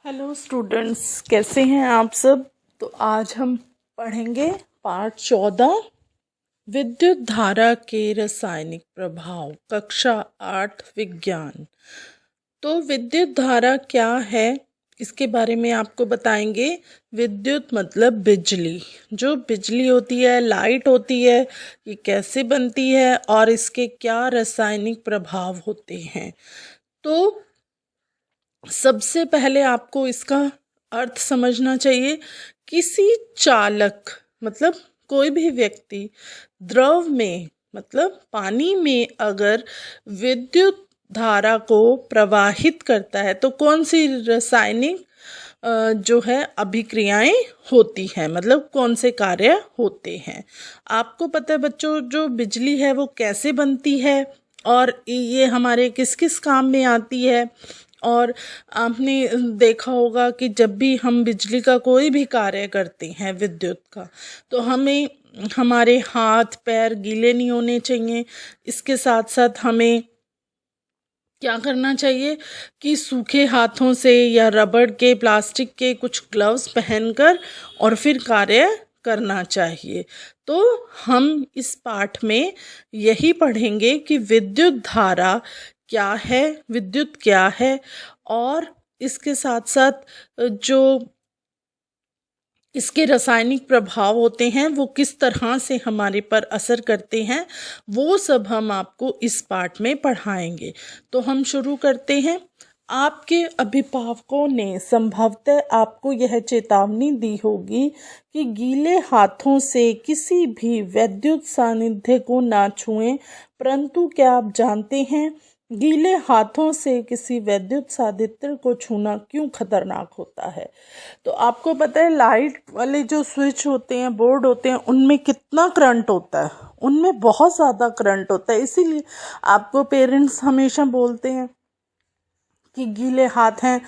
Hello students, कैसे हैं आप सब। तो आज हम पढ़ेंगे पाठ 14 विद्युत धारा के रासायनिक प्रभाव, कक्षा 8 विज्ञान। तो विद्युत धारा क्या है इसके बारे में आपको बताएंगे। विद्युत मतलब बिजली, जो बिजली होती है, लाइट होती है, ये कैसे बनती है और इसके क्या रासायनिक प्रभाव होते हैं। तो सबसे पहले आपको इसका अर्थ समझना चाहिए। किसी चालक मतलब कोई भी व्यक्ति द्रव में मतलब पानी में अगर विद्युत धारा को प्रवाहित करता है तो कौन सी रासायनिक जो है अभिक्रियाएं होती हैं, मतलब कौन से कार्य होते हैं। आपको पता है बच्चों, जो बिजली है वो कैसे बनती है और ये हमारे किस किस काम में आती है। और आपने देखा होगा कि जब भी हम बिजली का कोई भी कार्य करते हैं विद्युत का, तो हमें हमारे हाथ पैर गीले नहीं होने चाहिए। इसके साथ साथ हमें क्या करना चाहिए कि सूखे हाथों से या रबड़ के, प्लास्टिक के कुछ ग्लव्स पहनकर और फिर कार्य करना चाहिए। तो हम इस पाठ में यही पढ़ेंगे कि विद्युत धारा क्या है, विद्युत क्या है, और इसके साथ साथ जो इसके रासायनिक प्रभाव होते हैं वो किस तरह से हमारे पर असर करते हैं, वो सब हम आपको इस पाठ में पढ़ाएंगे। तो हम शुरू करते हैं। आपके अभिभावकों ने संभवतः आपको यह चेतावनी दी होगी कि गीले हाथों से किसी भी विद्युत सानिध्य को ना छुएं, परंतु क्या आप जानते हैं गीले हाथों से किसी विद्युत साधित्र को छूना क्यों खतरनाक होता है। तो आपको पता है लाइट वाले जो स्विच होते हैं, बोर्ड होते हैं, उनमें कितना करंट होता है, उनमें बहुत ज़्यादा करंट होता है। इसीलिए आपको पेरेंट्स हमेशा बोलते हैं कि गीले हाथ हैं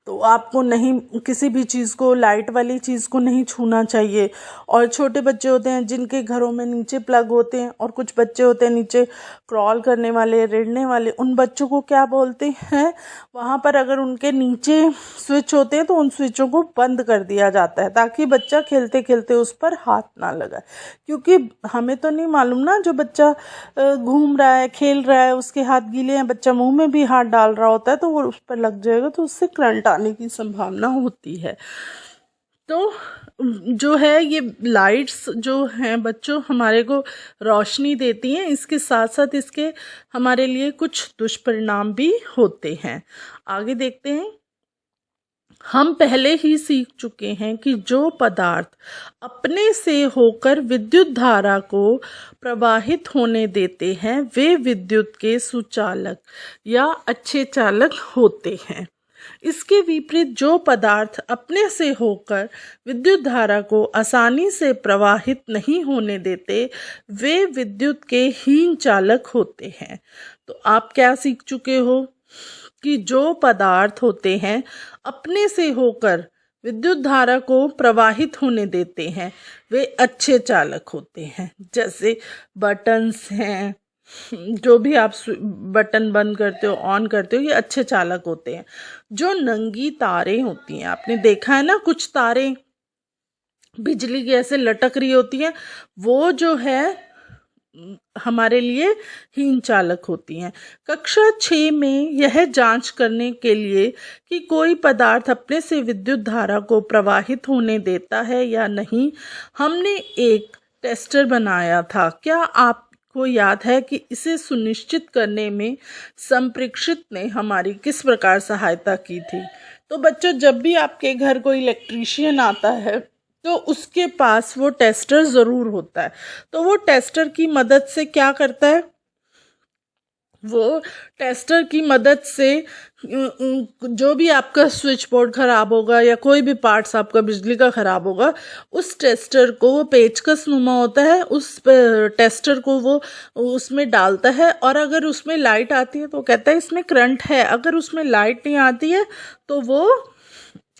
तो आपको नहीं, किसी भी चीज़ को, लाइट वाली चीज़ को नहीं छूना चाहिए। और छोटे बच्चे होते हैं जिनके घरों में नीचे प्लग होते हैं, और कुछ बच्चे होते हैं नीचे क्रॉल करने वाले, रेड़ने वाले, उन बच्चों को क्या बोलते हैं, वहाँ पर अगर उनके नीचे स्विच होते हैं तो उन स्विचों को बंद कर दिया जाता है ताकि बच्चा खेलते खेलते उस पर हाथ ना लगाए। क्योंकि हमें तो नहीं मालूम ना, जो बच्चा घूम रहा है, खेल रहा है, उसके हाथ गीले हैं, बच्चा मुंह में भी हाथ डाल रहा होता है तो वो उस पर लग जाएगा, तो उससे करंट आने की संभावना होती है। तो जो है ये लाइट्स जो हैं बच्चों हमारे को रोशनी देती हैं, इसके साथ साथ इसके हमारे लिए कुछ दुष्परिणाम भी होते हैं। आगे देखते हैं। हम पहले ही सीख चुके हैं कि जो पदार्थ अपने से होकर विद्युत धारा को प्रवाहित होने देते हैं वे विद्युत के सुचालक या अच्छे चालक होते हैं। इसके विपरीत जो पदार्थ अपने से होकर विद्युत धारा को आसानी से प्रवाहित नहीं होने देते वे विद्युत के हीन चालक होते हैं। तो आप क्या सीख चुके हो कि जो पदार्थ होते हैं अपने से होकर विद्युत धारा को प्रवाहित होने देते हैं वे अच्छे चालक होते हैं। जैसे बटन्स हैं, जो भी आप बटन बंद करते हो, ऑन करते हो, ये अच्छे चालक होते हैं। जो नंगी तारें होती हैं, आपने देखा है ना, कुछ तारें बिजली की ऐसे लटक रही होती हैं, वो जो है हमारे लिए हीन चालक होती हैं। कक्षा 6 में यह जांच करने के लिए कि कोई पदार्थ अपने से विद्युत धारा को प्रवाहित होने देता है या नहीं, हमने एक टेस्टर बनाया था। क्या आपको याद है कि इसे सुनिश्चित करने में संप्रेक्षित ने हमारी किस प्रकार सहायता की थी। तो बच्चों, जब भी आपके घर कोई इलेक्ट्रीशियन आता है तो उसके पास वो टेस्टर ज़रूर होता है। तो वो टेस्टर की मदद से क्या करता है, वो टेस्टर की मदद से जो भी आपका स्विच बोर्ड ख़राब होगा या कोई भी पार्ट्स आपका बिजली का ख़राब होगा, उस टेस्टर को, वो पेचकस नुमा होता है, उस टेस्टर को वो उसमें डालता है, और अगर उसमें लाइट आती है तो कहता है इसमें करंट है, अगर उसमें लाइट नहीं आती है तो वो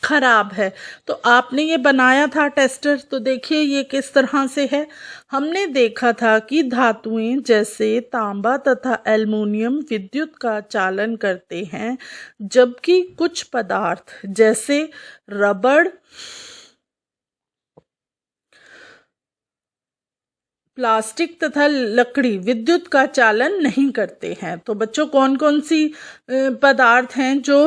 खराब है। तो आपने ये बनाया था टेस्टर, तो देखिए ये किस तरह से है। हमने देखा था कि धातुएं जैसे तांबा तथा एल्युमिनियम विद्युत का चालन करते हैं, जबकि कुछ पदार्थ जैसे रबड़, प्लास्टिक तथा लकड़ी विद्युत का चालन नहीं करते हैं। तो बच्चों कौन कौन सी पदार्थ हैं जो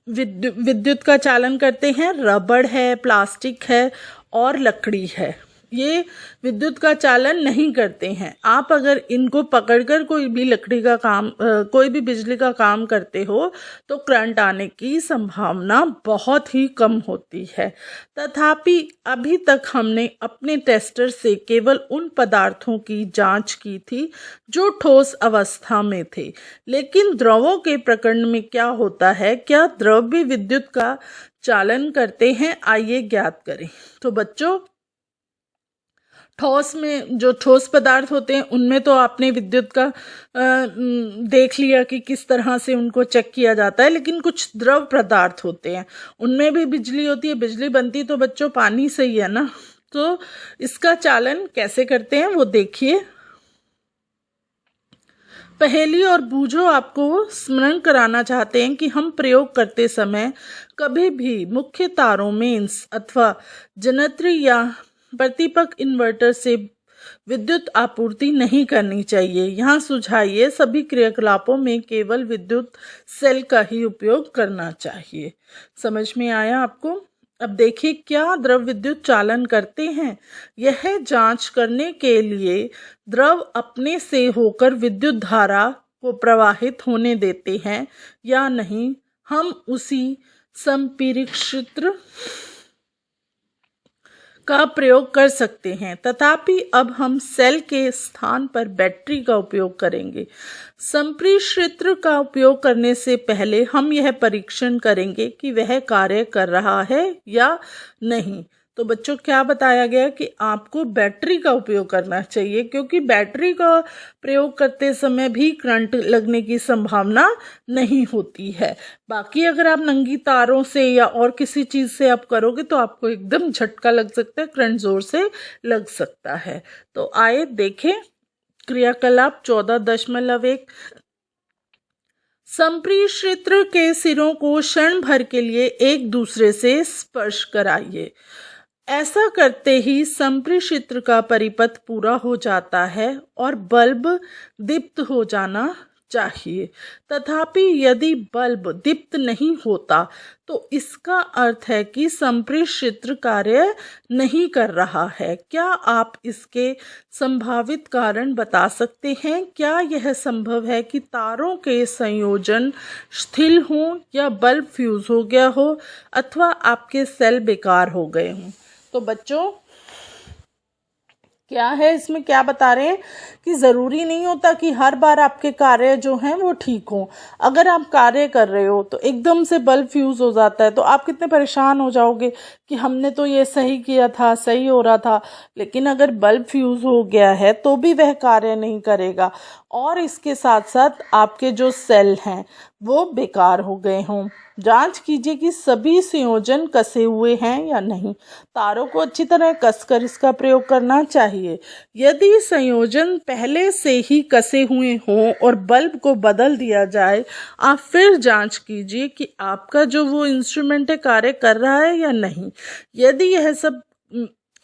विद्युत का चालन करते हैं? रबड़ है, प्लास्टिक है और लकड़ी है। ये विद्युत का चालन नहीं करते हैं। आप अगर इनको पकड़कर कोई भी लकड़ी का काम कोई भी बिजली का काम करते हो तो करंट आने की संभावना बहुत ही कम होती है। तथापि अभी तक हमने अपने टेस्टर से केवल उन पदार्थों की जांच की थी जो ठोस अवस्था में थे, लेकिन द्रवों के प्रकरण में क्या होता है? क्या द्रव भी विद्युत का चालन करते हैं? आइए ज्ञात करें। तो बच्चों ठोस में जो ठोस पदार्थ होते हैं उनमें तो आपने विद्युत का देख लिया कि किस तरह से उनको चेक किया जाता है, लेकिन कुछ द्रव पदार्थ होते हैं उनमें भी बिजली होती है। बिजली बनती तो बच्चों पानी से ही है ना, तो इसका चालन कैसे करते हैं वो देखिए। पहेली और बूझो आपको स्मरण कराना चाहते हैं कि हम प्रयोग करते समय कभी भी मुख्य तारों मेंस अथवा जनत्री या प्रतिपक इन्वर्टर से विद्युत आपूर्ति नहीं करनी चाहिए। यहाँ सुझाइए सभी क्रियाकलापों में केवल विद्युत सेल का ही उपयोग करना चाहिए। समझ में आया आपको? अब देखिए क्या द्रव विद्युत चालन करते हैं। यह जांच करने के लिए द्रव अपने से होकर विद्युत धारा को प्रवाहित होने देते हैं या नहीं, हम उसी संपरीक्षित्र का प्रयोग कर सकते हैं। तथापि अब हम सेल के स्थान पर बैटरी का उपयोग करेंगे। संपरीक्षित्र का उपयोग करने से पहले हम यह परीक्षण करेंगे कि वह कार्य कर रहा है या नहीं। तो बच्चों क्या बताया गया कि आपको बैटरी का उपयोग करना चाहिए, क्योंकि बैटरी का प्रयोग करते समय भी करंट लगने की संभावना नहीं होती है। बाकी अगर आप नंगी तारों से या और किसी चीज़ से आप करोगे तो आपको एकदम झटका लग सकता है, करंट जोर से लग सकता है। तो आइए देखें क्रियाकलाप 14.1। संपरीक्षित्र के सिरों को क्षण भर के लिए एक दूसरे से स्पर्श कराइए। ऐसा करते ही संपरीक्षित्र का परिपथ पूरा हो जाता है और बल्ब दीप्त हो जाना चाहिए। तथापि यदि बल्ब दीप्त नहीं होता तो इसका अर्थ है कि संपरीक्षित्र कार्य नहीं कर रहा है। क्या आप इसके संभावित कारण बता सकते हैं? क्या यह संभव है कि तारों के संयोजन शिथिल हों या बल्ब फ्यूज हो गया हो अथवा आपके सेल बेकार हो गए हों? तो बच्चों क्या है इसमें क्या बता रहे हैं कि ज़रूरी नहीं होता कि हर बार आपके कार्य जो हैं वो ठीक हों। अगर आप कार्य कर रहे हो तो एकदम से बल्ब फ्यूज़ हो जाता है तो आप कितने परेशान हो जाओगे कि हमने तो ये सही किया था, सही हो रहा था, लेकिन अगर बल्ब फ्यूज़ हो गया है तो भी वह कार्य नहीं करेगा और इसके साथ साथ आपके जो सेल हैं वो बेकार हो गए हों। जांच कीजिए कि सभी संयोजन कसे हुए हैं या नहीं। तारों को अच्छी तरह कसकर इसका प्रयोग करना चाहिए। यदि संयोजन पहले से ही कसे हुए हों और बल्ब को बदल दिया जाए, आप फिर जांच कीजिए कि आपका जो वो इंस्ट्रूमेंट है कार्य कर रहा है या नहीं। यदि यह सब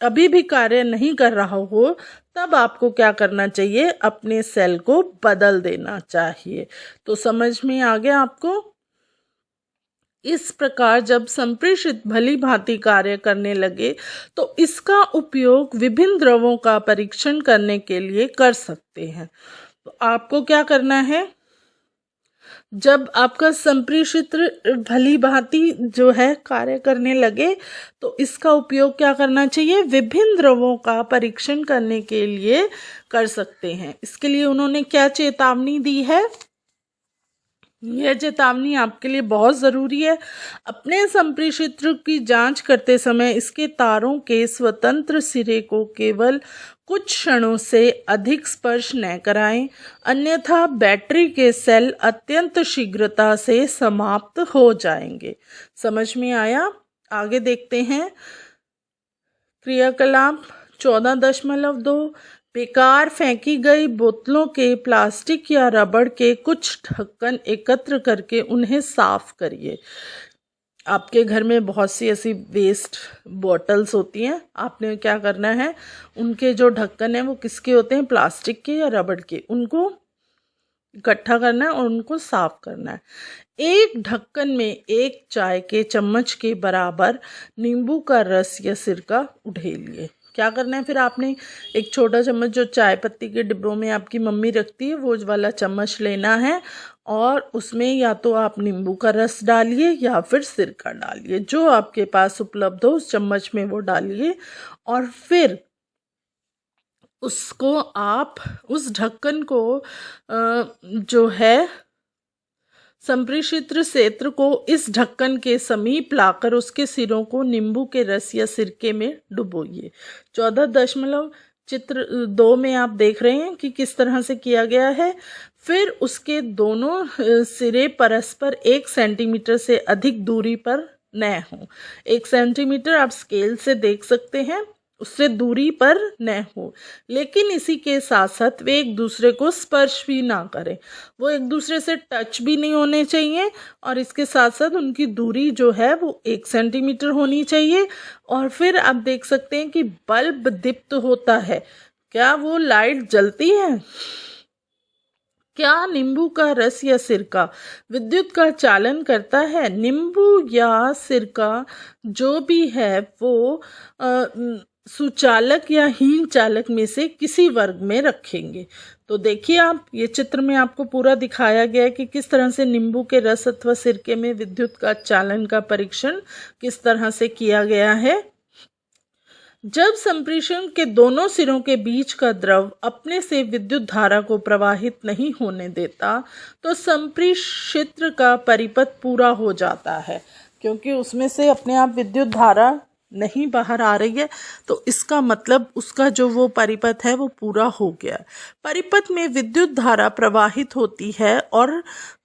अभी भी कार्य नहीं कर रहा हो तब आपको क्या करना चाहिए? अपने सेल को बदल देना चाहिए। तो समझ में आ गया आपको? इस प्रकार जब संप्रेषित भली भांति कार्य करने लगे तो इसका उपयोग विभिन्न द्रवों का परीक्षण करने के लिए कर सकते हैं। तो आपको क्या करना है? जब आपका संप्रेषित भली भांति जो है कार्य करने लगे तो इसका उपयोग क्या करना चाहिए? विभिन्न द्रवों का परीक्षण करने के लिए कर सकते हैं। इसके लिए उन्होंने क्या चेतावनी दी है? यह चेतावनी आपके लिए बहुत ज़रूरी है। अपने संप्रेषित्र की जांच करते समय इसके तारों के स्वतंत्र सिरे को केवल कुछ क्षणों से अधिक स्पर्श न कराएं, अन्यथा बैटरी के सेल अत्यंत शीघ्रता से समाप्त हो जाएंगे। समझ में आया? आगे देखते हैं। क्रियाकलाप 14.2 बेकार फेंकी गई बोतलों के प्लास्टिक या रबड़ के कुछ ढक्कन एकत्र करके उन्हें साफ करिए। आपके घर में बहुत सी ऐसी वेस्ट बॉटल्स होती हैं, आपने क्या करना है, उनके जो ढक्कन हैं वो किसके होते हैं, प्लास्टिक के या रबड़ के, उनको इकट्ठा करना है और उनको साफ करना है। एक ढक्कन में 1 चाय के चम्मच के बराबर नींबू का रस या सिरका उड़ेलिए। क्या करना है फिर आपने, एक छोटा चम्मच जो चाय पत्ती के डिब्बों में आपकी मम्मी रखती है वो वाला चम्मच लेना है और उसमें या तो आप नींबू का रस डालिए या फिर सिरका डालिए, जो आपके पास उपलब्ध हो उस चम्मच में वो डालिए और फिर उसको आप उस ढक्कन को जो है संप्रेषित्र क्षेत्र को इस ढक्कन के समीप लाकर उसके सिरों को नींबू के रस या सिरके में डुबोइए। 14 चित्र 2 में आप देख रहे हैं कि किस तरह से किया गया है। फिर उसके दोनों सिरे परस्पर 1 सेंटीमीटर से अधिक दूरी पर न हो। 1 सेंटीमीटर आप स्केल से देख सकते हैं, उससे दूरी पर न हो, लेकिन इसी के साथ साथ वे एक दूसरे को स्पर्श भी ना करें, वो एक दूसरे से टच भी नहीं होने चाहिए और इसके साथ साथ उनकी दूरी जो है वो 1 सेंटीमीटर होनी चाहिए। और फिर आप देख सकते हैं कि बल्ब दीप्त होता है, क्या वो लाइट जलती है? क्या नींबू का रस या सिरका विद्युत का चालन करता है? नींबू या सिरका जो भी है वो सुचालक या हीन चालक में से किसी वर्ग में रखेंगे। तो देखिए आप, ये चित्र में आपको पूरा दिखाया गया है कि किस तरह से नींबू के रस अथवा सिरके में विद्युत का चालन का परीक्षण किस तरह से किया गया है। जब संप्रेषण के दोनों सिरों के बीच का द्रव अपने से विद्युत धारा को प्रवाहित नहीं होने देता तो संप्रेषित्र का परिपथ पूरा हो जाता है, क्योंकि उसमें से अपने आप विद्युत धारा नहीं बाहर आ रही है, तो इसका मतलब उसका जो वो परिपथ है वो पूरा हो गया। परिपथ में विद्युत धारा प्रवाहित होती है और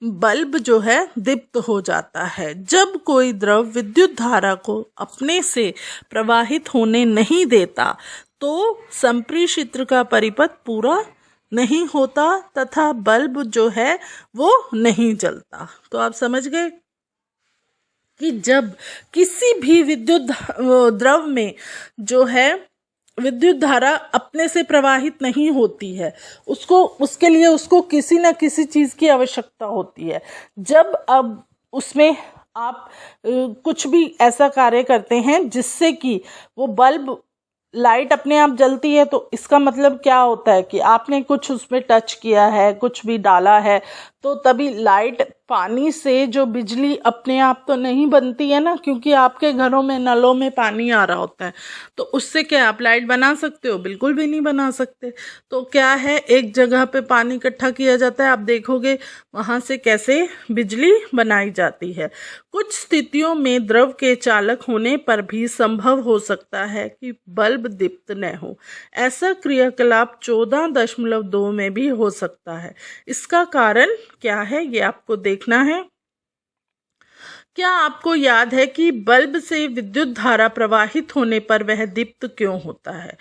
बल्ब जो है दीप्त हो जाता है। जब कोई द्रव विद्युत धारा को अपने से प्रवाहित होने नहीं देता तो संप्रेषित्र का परिपथ पूरा नहीं होता तथा बल्ब जो है वो नहीं जलता। तो आप समझ गए कि जब किसी भी विद्युत द्रव में जो है विद्युत धारा अपने से प्रवाहित नहीं होती है, उसके लिए उसको किसी न किसी चीज़ की आवश्यकता होती है। जब अब उसमें आप कुछ भी ऐसा कार्य करते हैं जिससे कि वो बल्ब लाइट अपने आप जलती है, तो इसका मतलब क्या होता है कि आपने कुछ उसमें टच किया है, कुछ भी डाला है, तो तभी लाइट, पानी से जो बिजली अपने आप तो नहीं बनती है ना, क्योंकि आपके घरों में नलों में पानी आ रहा होता है, तो उससे क्या आप लाइट बना सकते हो? बिल्कुल भी नहीं बना सकते। तो क्या है, एक जगह पे पानी इकट्ठा किया जाता है, आप देखोगे वहाँ से कैसे बिजली बनाई जाती है। कुछ स्थितियों में द्रव के चालक होने पर भी संभव हो सकता है कि बल्ब दीप्त न हो। ऐसा क्रियाकलाप 14.2 में भी हो सकता है। इसका कारण क्या है ये आपको देखना है। क्या आपको याद है कि बल्ब से विद्युत धारा प्रवाहित होने पर वह दीप्त क्यों होता है?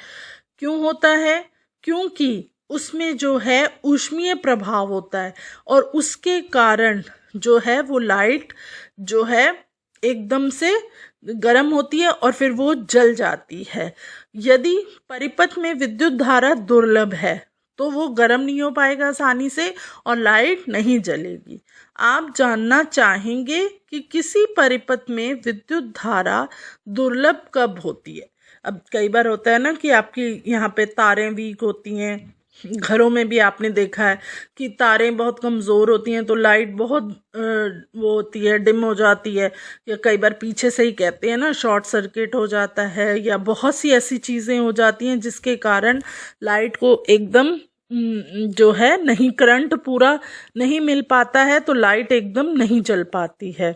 क्यों होता है? क्योंकि उसमें जो है ऊष्मीय प्रभाव होता है और उसके कारण जो है वो लाइट जो है एकदम से गर्म होती है और फिर वो जल जाती है। यदि परिपथ में विद्युत धारा दुर्लभ है तो वो गर्म नहीं हो पाएगा आसानी से और लाइट नहीं जलेगी। आप जानना चाहेंगे कि किसी परिपथ में विद्युत धारा दुर्लभ कब होती है? अब कई बार होता है ना कि आपकी यहाँ पे तारें वीक होती हैं, घरों में भी आपने देखा है कि तारें बहुत कमज़ोर होती हैं तो लाइट बहुत वो होती है, डिम हो जाती है, या कई बार पीछे से ही कहते हैं ना शॉर्ट सर्किट हो जाता है, या बहुत सी ऐसी चीज़ें हो जाती हैं जिसके कारण लाइट को एकदम जो है नहीं, करंट पूरा नहीं मिल पाता है तो लाइट एकदम नहीं चल पाती है।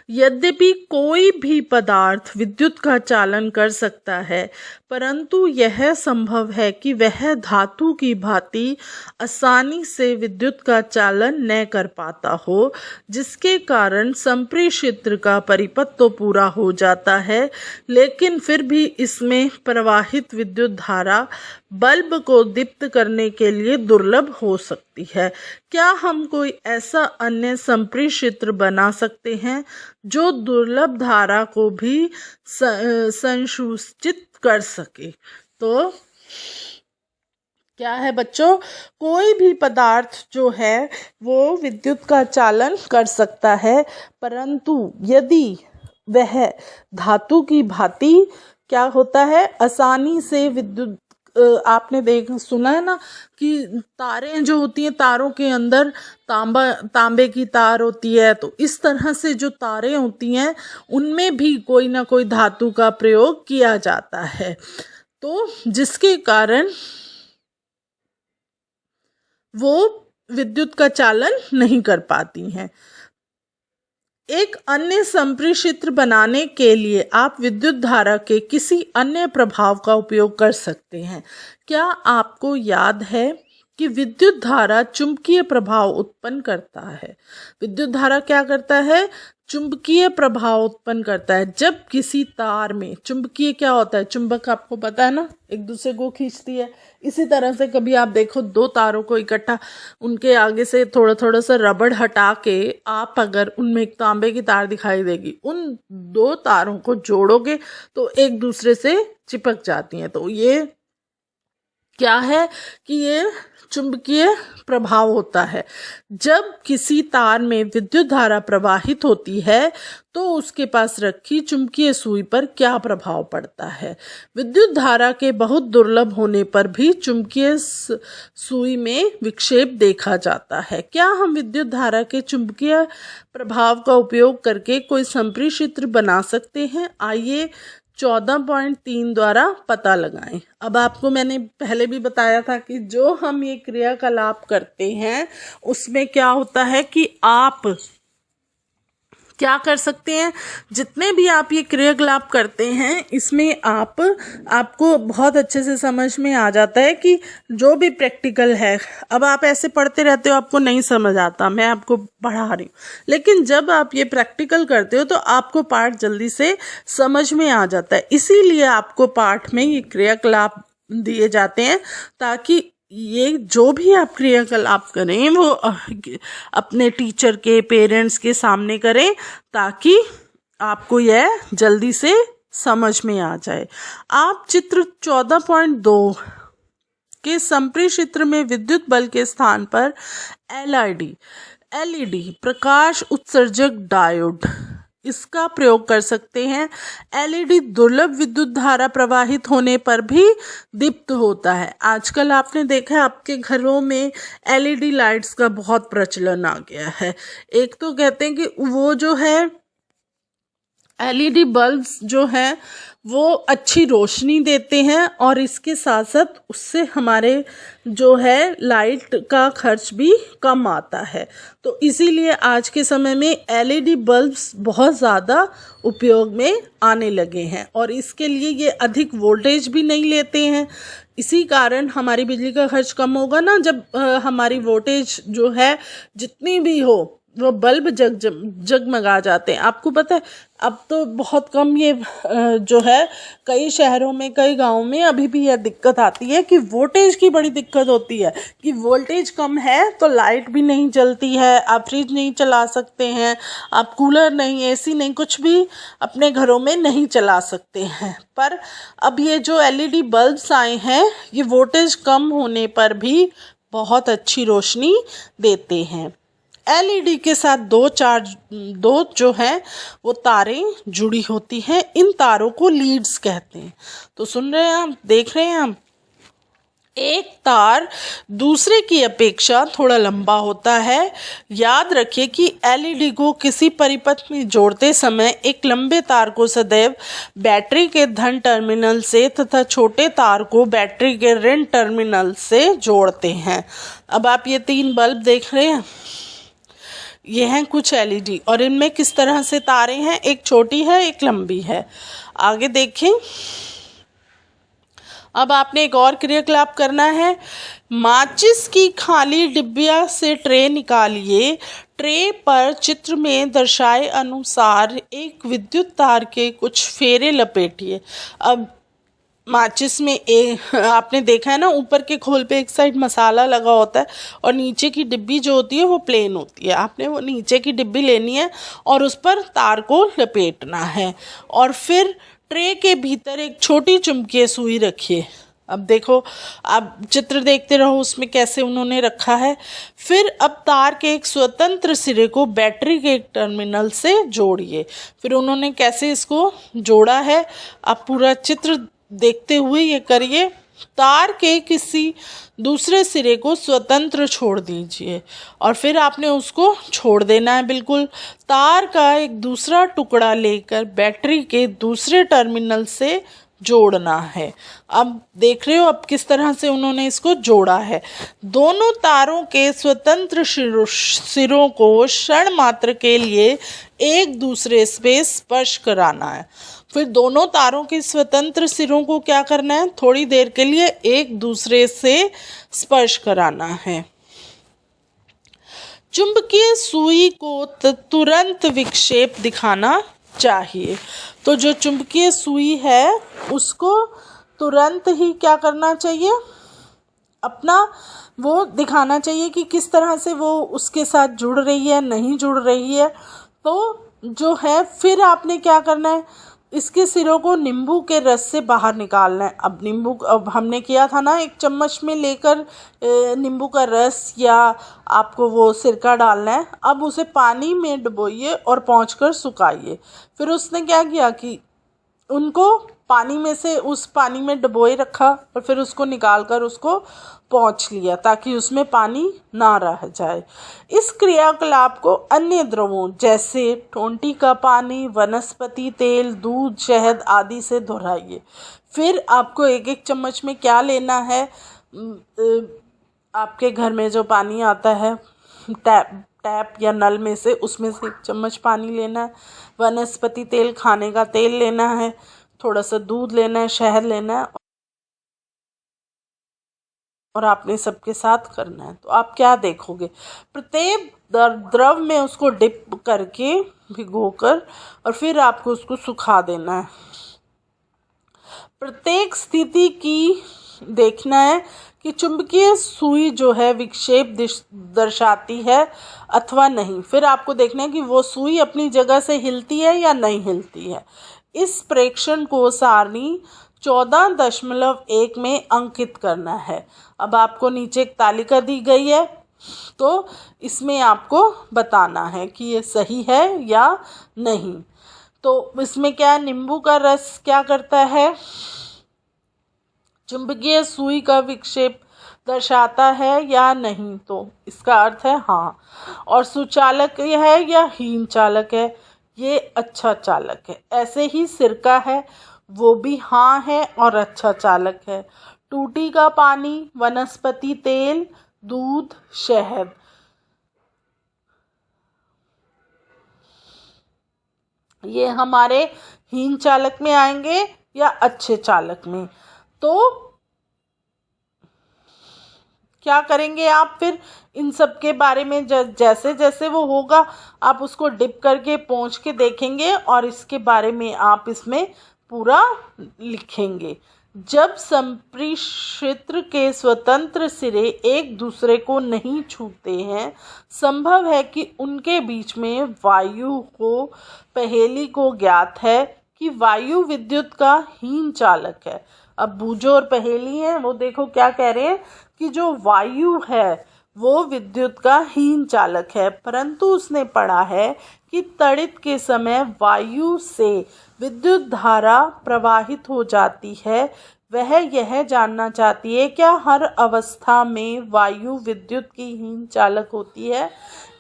यद्यपि कोई भी पदार्थ विद्युत का चालन कर सकता है, परंतु यह संभव है कि वह धातु की भांति आसानी से विद्युत का चालन न कर पाता हो, जिसके कारण संप्रेषित्र का परिपथ तो पूरा हो जाता है, लेकिन फिर भी इसमें प्रवाहित विद्युत धारा बल्ब को दीप्त करने के लिए दुर्लभ हो सकती है। क्या हम कोई ऐसा अन्य संप्रेषित्र बना सकते हैं जो दुर्लभ धारा को भी संसूचित कर सके? तो क्या है बच्चों, कोई भी पदार्थ जो है वो विद्युत का चालन कर सकता है, परंतु यदि वह धातु की भांति क्या होता है, आसानी से विद्युत, आपने सुना है ना कि तारें जो होती हैं, तारों के अंदर तांबे की तार होती है, तो इस तरह से जो तारें होती हैं उनमें भी कोई ना कोई धातु का प्रयोग किया जाता है, तो जिसके कारण वो विद्युत का चालन नहीं कर पाती हैं। एक अन्य संप्रेषित्र बनाने के लिए आप विद्युत धारा के किसी अन्य प्रभाव का उपयोग कर सकते हैं। क्या आपको याद है कि विद्युत धारा चुंबकीय प्रभाव उत्पन्न करता है? विद्युत धारा क्या करता है? चुंबकीय प्रभाव उत्पन्न करता है। जब किसी तार में चुंबकीय क्या होता है, चुंबक आपको पता है ना, एक दूसरे को खींचती है। इसी तरह से कभी आप देखो दो तारों को इकट्ठा, उनके आगे से थोड़ा थोड़ा सा रबड़ हटा के आप अगर उनमें एक तांबे की तार दिखाई देगी, उन दो तारों को जोड़ोगे तो एक दूसरे से चिपक जाती हैं। तो ये क्या है कि ये चुंबकीय प्रभाव होता है। जब किसी तार में विद्युत धारा प्रवाहित होती है तो उसके पास रखी चुंबकीय सुई पर क्या प्रभाव पड़ता है? विद्युत धारा के बहुत दुर्लभ होने पर भी चुंबकीय सुई में विक्षेप देखा जाता है। क्या हम विद्युत धारा के चुंबकीय प्रभाव का उपयोग करके कोई संप्रेषित्र बना सकते हैं? आइए 14.3 द्वारा पता लगाएं। अब आपको मैंने पहले भी बताया था कि जो हम ये क्रियाकलाप करते हैं उसमें क्या होता है कि आप क्या कर सकते हैं, जितने भी आप ये क्रियाकलाप करते हैं इसमें आपको बहुत अच्छे से समझ में आ जाता है कि जो भी प्रैक्टिकल है, अब आप ऐसे पढ़ते रहते हो आपको नहीं समझ आता, मैं आपको पढ़ा रही हूँ, लेकिन जब आप ये प्रैक्टिकल करते हो तो आपको पाठ जल्दी से समझ में आ जाता है। इसीलिए आपको पाठ में ये क्रियाकलाप दिए जाते हैं ताकि ये जो भी आप क्रियाकलाप करें वो अपने टीचर के, पेरेंट्स के सामने करें ताकि आपको यह जल्दी से समझ में आ जाए। आप चित्र 14.2 के संप्रेषित्र में विद्युत बल के स्थान पर एलईडी प्रकाश उत्सर्जक डायोड इसका प्रयोग कर सकते हैं। एलईडी दुर्लभ विद्युत धारा प्रवाहित होने पर भी दीप्त होता है। आजकल आपने देखा है आपके घरों में एलईडी लाइट्स का बहुत प्रचलन आ गया है। एक तो कहते हैं कि वो जो है एलईडी बल्ब्स जो हैं वो अच्छी रोशनी देते हैं और इसके साथ साथ उससे हमारे जो है लाइट का खर्च भी कम आता है। तो इसीलिए आज के समय में एलईडी बल्ब्स बहुत ज़्यादा उपयोग में आने लगे हैं और इसके लिए ये अधिक वोल्टेज भी नहीं लेते हैं। इसी कारण हमारी बिजली का खर्च कम होगा ना, जब हमारी वोल्टेज जो है जितनी भी हो वो बल्ब जगमगा जाते हैं। आपको पता है अब तो बहुत कम ये जो है कई शहरों में, कई गांवों में अभी भी यह दिक्कत आती है कि वोल्टेज की बड़ी दिक्कत होती है कि वोल्टेज कम है तो लाइट भी नहीं जलती है, आप फ्रिज नहीं चला सकते हैं, आप कूलर नहीं, एसी नहीं, कुछ भी अपने घरों में नहीं चला सकते हैं। पर अब ये जो एलईडी बल्ब्स आए हैं ये वोल्टेज कम होने पर भी बहुत अच्छी रोशनी देते हैं। एलईडी के साथ दो जो है वो तारें जुड़ी होती हैं, इन तारों को लीड्स कहते हैं। तो सुन रहे हैं आप, देख रहे हैं आप, एक तार दूसरे की अपेक्षा थोड़ा लंबा होता है। याद रखिए कि एलईडी को किसी परिपथ में जोड़ते समय एक लंबे तार को सदैव बैटरी के धन टर्मिनल से तथा छोटे तार को बैटरी के ऋण टर्मिनल से जोड़ते हैं। अब आप ये 3 बल्ब देख रहे हैं, ये हैं कुछ एलईडी और इनमें किस तरह से तारें हैं, एक छोटी है एक लंबी है। आगे देखें। अब आपने एक और क्रियाकलाप करना है। माचिस की खाली डिब्बिया से ट्रे निकालिए। ट्रे पर चित्र में दर्शाए अनुसार एक विद्युत तार के कुछ फेरे लपेटिए। अब माचिस में आपने देखा है ना, ऊपर के खोल पे एक साइड मसाला लगा होता है और नीचे की डिब्बी जो होती है वो प्लेन होती है। आपने वो नीचे की डिब्बी लेनी है और उस पर तार को लपेटना है और फिर ट्रे के भीतर एक छोटी चुंबकीय सुई रखिए। अब देखो, आप चित्र देखते रहो उसमें कैसे उन्होंने रखा है। फिर अब तार के एक स्वतंत्र सिरे को बैटरी के एक टर्मिनल से जोड़िए। फिर उन्होंने कैसे इसको जोड़ा है, आप पूरा चित्र देखते हुए ये करिए। तार के किसी दूसरे सिरे को स्वतंत्र छोड़ दीजिए और फिर आपने उसको छोड़ देना है बिल्कुल। तार का एक दूसरा टुकड़ा लेकर बैटरी के दूसरे टर्मिनल से जोड़ना है। अब देख रहे हो अब किस तरह से उन्होंने इसको जोड़ा है। दोनों तारों के स्वतंत्र सिरों को क्षण मात्र के लिए एक दूसरे से स्पर्श कराना है। फिर दोनों तारों के स्वतंत्र सिरों को क्या करना है, थोड़ी देर के लिए एक दूसरे से स्पर्श कराना है। चुंबकीय सुई को तुरंत विक्षेप दिखाना चाहिए। तो जो चुंबकीय सुई है उसको तुरंत ही क्या करना चाहिए, अपना वो दिखाना चाहिए कि किस तरह से वो उसके साथ जुड़ रही है, नहीं जुड़ रही है। तो जो है फिर आपने क्या करना है, इसके सिरों को नींबू के रस से बाहर निकालना है। अब हमने किया था ना, एक चम्मच में लेकर नींबू का रस या आपको वो सिरका डालना है। अब उसे पानी में डुबोइए और पोंछकर सुखाइए। फिर उसने क्या किया कि उनको पानी में से उस पानी में डुबोए रखा और फिर उसको निकाल कर उसको पोंछ लिया ताकि उसमें पानी ना रह जाए। इस क्रियाकलाप को अन्य द्रवों जैसे टोंटी का पानी, वनस्पति तेल, दूध, शहद आदि से दोहराइए। फिर आपको एक एक चम्मच में क्या लेना है, आपके घर में जो पानी आता है टैप या नल में से, उसमें से 1 चम्मच पानी लेना है। वनस्पति तेल, खाने का तेल लेना है, थोड़ा सा दूध लेना है, शहद लेना है और आपने सबके साथ करना है। तो आप क्या देखोगे, प्रत्येक द्रव में उसको डिप करके भिगोकर और फिर आपको उसको सुखा देना है। प्रत्येक स्थिति की देखना है कि चुंबकीय सुई जो है विक्षेप दर्शाती है अथवा नहीं। फिर आपको देखना है कि वो सुई अपनी जगह से हिलती है या नहीं हिलती है। इस प्रेक्षण को सारणी 14.1 में अंकित करना है। अब आपको नीचे एक तालिका दी गई है, तो इसमें आपको बताना है कि ये सही है या नहीं। तो इसमें क्या है, नींबू का रस क्या करता है, चुंबकीय सुई का विक्षेप दर्शाता है या नहीं। तो इसका अर्थ है हाँ। और सुचालक है या हीन चालक है, ये अच्छा चालक है। ऐसे ही सिरका है, वो भी हाँ है और अच्छा चालक है। टूटी का पानी, वनस्पति तेल, दूध, शहद, ये हमारे हीन चालक में आएंगे या अच्छे चालक में। तो क्या करेंगे आप, फिर इन सब के बारे में जैसे जैसे वो होगा आप उसको डिप करके पोंछ के देखेंगे और इसके बारे में आप इसमें पूरा लिखेंगे। जब संप्रेषित्र के स्वतंत्र सिरे एक दूसरे को नहीं छूते हैं, संभव है कि उनके बीच में वायु को पहेली को ज्ञात है कि वायु विद्युत का हीन चालक है। अब बूझो और पहेली है, वो देखो क्या कह रहे हैं कि जो वायु है वो विद्युत का हीन चालक है, परंतु उसने पढ़ा है कि तड़ित के समय वायु से विद्युत धारा प्रवाहित हो जाती है। वह यह जानना चाहती है क्या हर अवस्था में वायु विद्युत की हीन चालक होती है।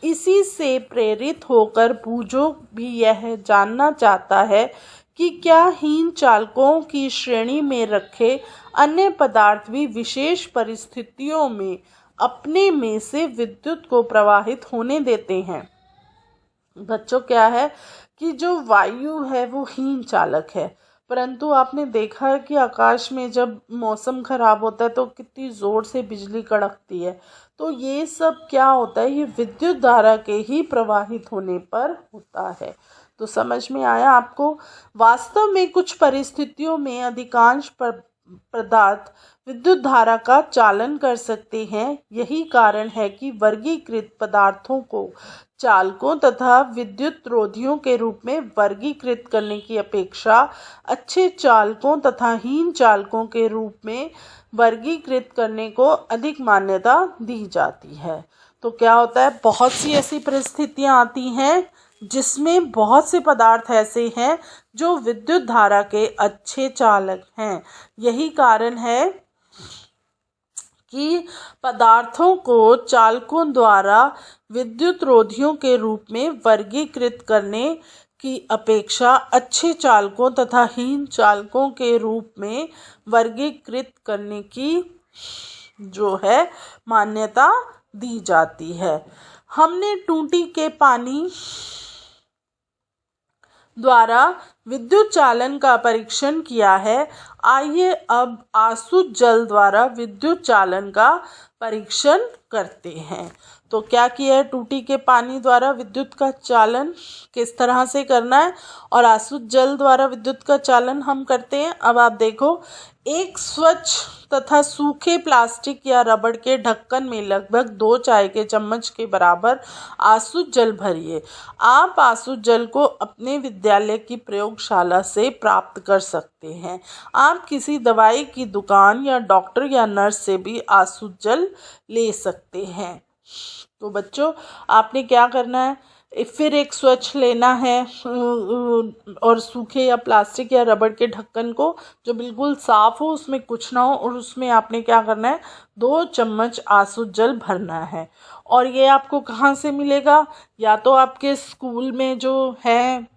इसी से प्रेरित होकर बूझो भी यह जानना चाहता है कि क्या हीन चालकों की श्रेणी में रखे अन्य पदार्थ भी विशेष परिस्थितियों में अपने में से विद्युत को प्रवाहित होने देते हैं। बच्चों, क्या है कि जो वायु है वो हीन चालक है, परंतु आपने देखा है कि आकाश में जब मौसम खराब होता है तो कितनी ज़ोर से बिजली कड़कती है। तो ये सब क्या होता है, ये विद्युत धारा के ही प्रवाहित होने पर होता है। तो समझ में आया आपको। वास्तव में कुछ परिस्थितियों में अधिकांश पदार्थ विद्युत धारा का चालन कर सकते हैं। यही कारण है कि वर्गीकृत पदार्थों को चालकों तथा विद्युत रोधियों के रूप में वर्गीकृत करने की अपेक्षा अच्छे चालकों तथा हीन चालकों के रूप में वर्गीकृत करने को अधिक मान्यता दी जाती है। तो क्या होता है, बहुत सी ऐसी परिस्थितियां आती हैं जिसमें बहुत से पदार्थ ऐसे हैं जो विद्युत धारा के अच्छे चालक हैं। यही कारण है कि पदार्थों को चालकों द्वारा विद्युत रोधियों के रूप में वर्गीकृत करने की अपेक्षा अच्छे चालकों तथा हीन चालकों के रूप में वर्गीकृत करने की जो है मान्यता दी जाती है। हमने टूटी के पानी द्वारा विद्युत चालन का परीक्षण किया है। आइए अब आसुत जल द्वारा विद्युत चालन का परीक्षण करते हैं। तो क्या किया है, टूटी के पानी द्वारा विद्युत का चालन किस तरह से करना है और आसुत जल द्वारा विद्युत का चालन हम करते हैं। अब आप देखो, एक स्वच्छ तथा सूखे प्लास्टिक या रबड़ के ढक्कन में लगभग 2 चाय के चम्मच के बराबर आसुत जल भरिए। आप आसुत जल को अपने विद्यालय की प्रयोगशाला से प्राप्त कर सकते हैं। आप किसी दवाई की दुकान या डॉक्टर या नर्स से भी आसुत जल ले सकते हैं। तो बच्चों, आपने क्या करना है, फिर एक स्वच्छ लेना है और सूखे या प्लास्टिक या रबड़ के ढक्कन को जो बिल्कुल साफ़ हो, उसमें कुछ ना हो, और उसमें आपने क्या करना है, 2 चम्मच आसुत जल भरना है। और ये आपको कहाँ से मिलेगा, या तो आपके स्कूल में जो है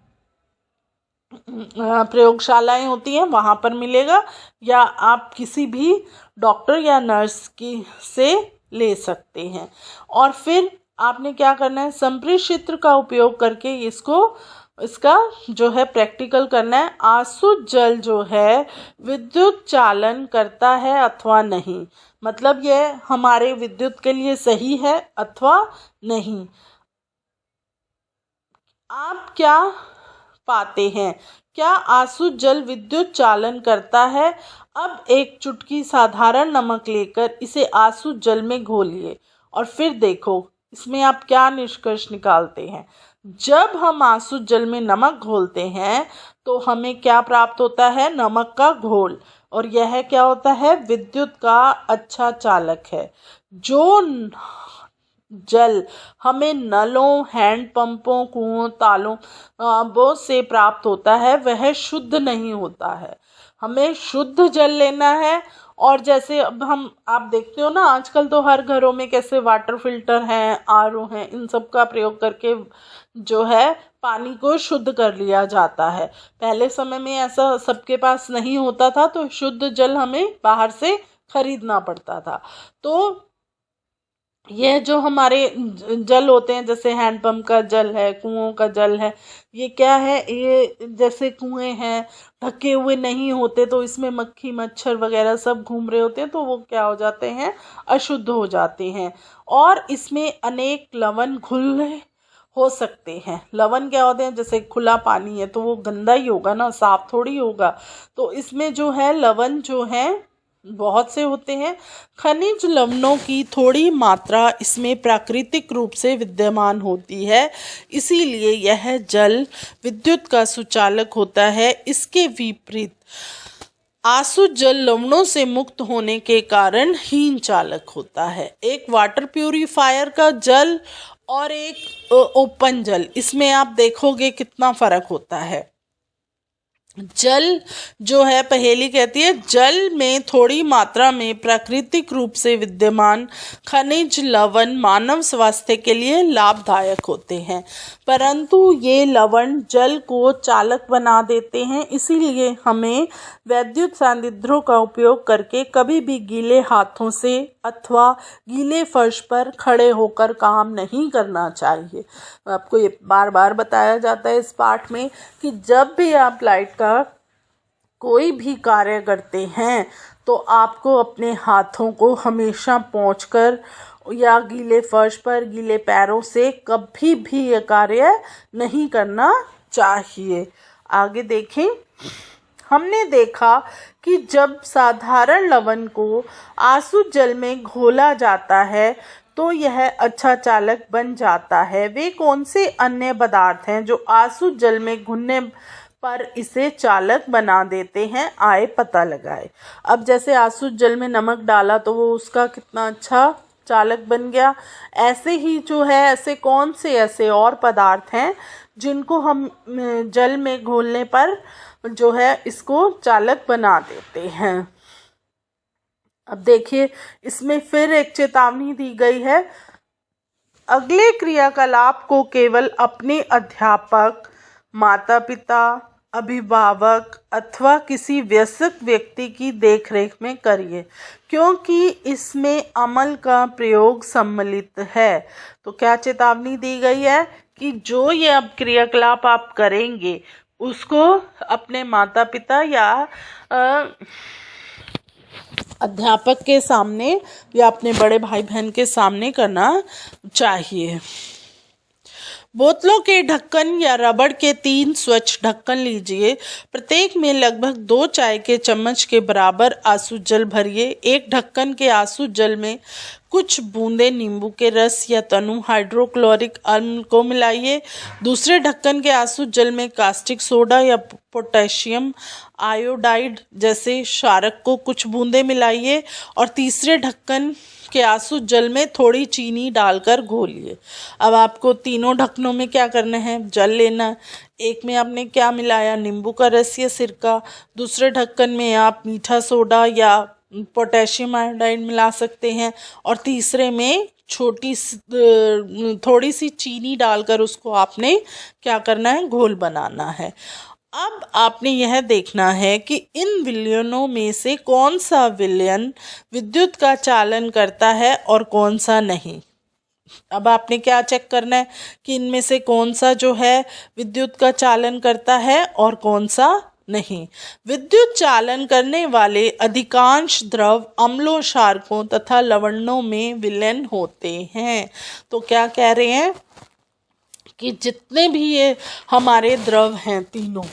प्रयोगशालाएं होती हैं वहाँ पर मिलेगा, या आप किसी भी डॉक्टर या नर्स की से ले सकते हैं। और फिर आपने क्या करना है, संप्रेषित्र का उपयोग करके इसका जो है प्रैक्टिकल करना है। आसुत जल जो है विद्युत चालन करता है अथवा नहीं, मतलब यह हमारे विद्युत के लिए सही है अथवा नहीं। आप क्या पाते हैं, क्या आसुत जल विद्युत चालन करता है। अब एक चुटकी साधारण नमक लेकर इसे आसुत जल में घोलिए और फिर देखो इसमें आप क्या निष्कर्ष निकालते हैं। जब हम आसुत जल में नमक घोलते हैं तो हमें क्या प्राप्त होता है, नमक का घोल, और यह क्या होता है, विद्युत का अच्छा चालक है। जो जल हमें नलों, हैंडपंपों, कुओं, तालों से प्राप्त होता है वह शुद्ध नहीं होता है। हमें शुद्ध जल लेना है। और जैसे अब आप देखते हो ना, आजकल तो हर घरों में कैसे वाटर फिल्टर हैं, आरओ हैं, इन सब का प्रयोग करके जो है पानी को शुद्ध कर लिया जाता है। पहले समय में ऐसा सबके पास नहीं होता था, तो शुद्ध जल हमें बाहर से खरीदना पड़ता था। तो यह जो हमारे जल होते हैं, जैसे हैंडपंप का जल है, कुओं का जल है, ये क्या है, ये जैसे कुएं हैं ढके हुए नहीं होते तो इसमें मक्खी मच्छर वगैरह सब घूम रहे होते हैं, तो वो क्या हो जाते हैं, अशुद्ध हो जाते हैं। और इसमें अनेक लवण घुल हो सकते हैं। लवण क्या होते हैं, जैसे खुला पानी है तो वो गंदा ही होगा ना, साफ थोड़ी होगा। तो इसमें जो है लवण जो है बहुत से होते हैं। खनिज लवणों की थोड़ी मात्रा इसमें प्राकृतिक रूप से विद्यमान होती है, इसीलिए यह जल विद्युत का सुचालक होता है। इसके विपरीत आसुत जल लवणों से मुक्त होने के कारण हीन चालक होता है। एक वाटर प्यूरिफायर का जल और एक ओपन जल, इसमें आप देखोगे कितना फर्क होता है। जल जो है, पहेली कहती है जल में थोड़ी मात्रा में प्राकृतिक रूप से विद्यमान खनिज लवण मानव स्वास्थ्य के लिए लाभदायक होते हैं, परंतु ये लवण जल को चालक बना देते हैं। इसीलिए हमें वैद्युत संयंत्रों का उपयोग करके कभी भी गीले हाथों से अथवा गीले फर्श पर खड़े होकर काम नहीं करना चाहिए। आपको ये बार बार बताया जाता है इस पाठ में कि जब भी आप लाइट का कोई भी कार्य करते हैं तो आपको अपने हाथों को हमेशा पोंछकर या गीले फर्श पर गीले पैरों से कभी भी ये कार्य नहीं करना चाहिए। आगे देखें, हमने देखा कि जब साधारण लवण को आसुत जल में घोला जाता है तो यह अच्छा चालक बन जाता है। वे कौन से अन्य पदार्थ हैं जो आसुत जल में घुलने पर इसे चालक बना देते हैं? आए पता लगाए। अब जैसे आसुत जल में नमक डाला तो वो उसका कितना अच्छा चालक बन गया, ऐसे ही जो है ऐसे कौन से ऐसे और पदार्थ हैं जिनको हम जल में घोलने पर जो है इसको चालक बना देते हैं। अब देखिए, इसमें फिर एक चेतावनी दी गई है, अगले क्रियाकलाप को केवल अपने अध्यापक, माता पिता, अभिभावक अथवा किसी वयस्क व्यक्ति की देखरेख में करिए, क्योंकि इसमें अमल का प्रयोग सम्मिलित है। तो क्या चेतावनी दी गई है कि जो ये अब क्रियाकलाप आप करेंगे उसको अपने माता पिता या अध्यापक के सामने या अपने बड़े भाई बहन के सामने करना चाहिए। बोतलों के ढक्कन या रबड़ के 3 स्वच्छ ढक्कन लीजिए। प्रत्येक में लगभग 2 चाय के चम्मच के बराबर आसुत जल भरिए। एक ढक्कन के आसुत जल में कुछ बूंदे नींबू के रस या तनु हाइड्रोक्लोरिक अम्ल को मिलाइए। दूसरे ढक्कन के आसुत जल में कास्टिक सोडा या पोटेशियम आयोडाइड जैसे क्षारक को कुछ बूंदे मिलाइए और तीसरे ढक्कन के आसुत जल में थोड़ी चीनी डालकर घोलिए। अब आपको तीनों ढक्कनों में क्या करना है, जल लेना। एक में आपने क्या मिलाया, नींबू का रस या सिरका। दूसरे ढक्कन में आप मीठा सोडा या पोटेशियम आयोडाइड मिला सकते हैं और तीसरे में थोड़ी सी चीनी डालकर उसको आपने क्या करना है, घोल बनाना है। अब आपने यह देखना है कि इन विलयनों में से कौन सा विलयन विद्युत का चालन करता है और कौन सा नहीं। अब आपने क्या चेक करना है कि इनमें से कौन सा जो है विद्युत का चालन करता है और कौन सा नहीं। विद्युत चालन करने वाले अधिकांश द्रव अम्लों, क्षारकों तथा लवणों में विलयन होते हैं। तो क्या कह रहे हैं कि जितने भी ये हमारे द्रव हैं तीनों,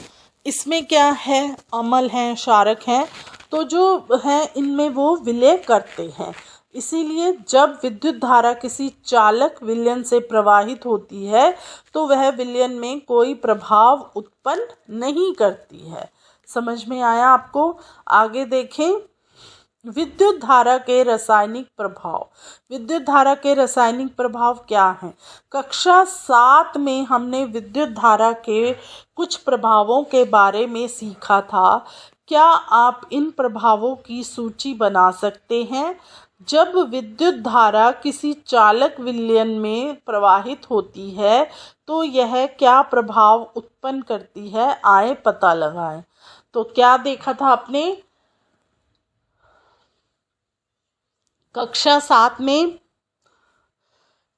इसमें क्या है, अम्ल हैं, क्षारक हैं, तो जो है इनमें वो विलय करते हैं। इसीलिए जब विद्युत धारा किसी चालक विलयन से प्रवाहित होती है तो वह विलयन में कोई प्रभाव उत्पन्न नहीं करती है। समझ में आया आपको? आगे देखें, विद्युत धारा के रासायनिक प्रभाव। विद्युत धारा के रासायनिक प्रभाव क्या हैं? कक्षा 7 में हमने विद्युत धारा के कुछ प्रभावों के बारे में सीखा था। क्या आप इन प्रभावों की सूची बना सकते हैं? जब विद्युत धारा किसी चालक विलयन में प्रवाहित होती है तो यह क्या प्रभाव उत्पन्न करती है? आए पता लगाएं। तो क्या देखा था आपने कक्षा 7 में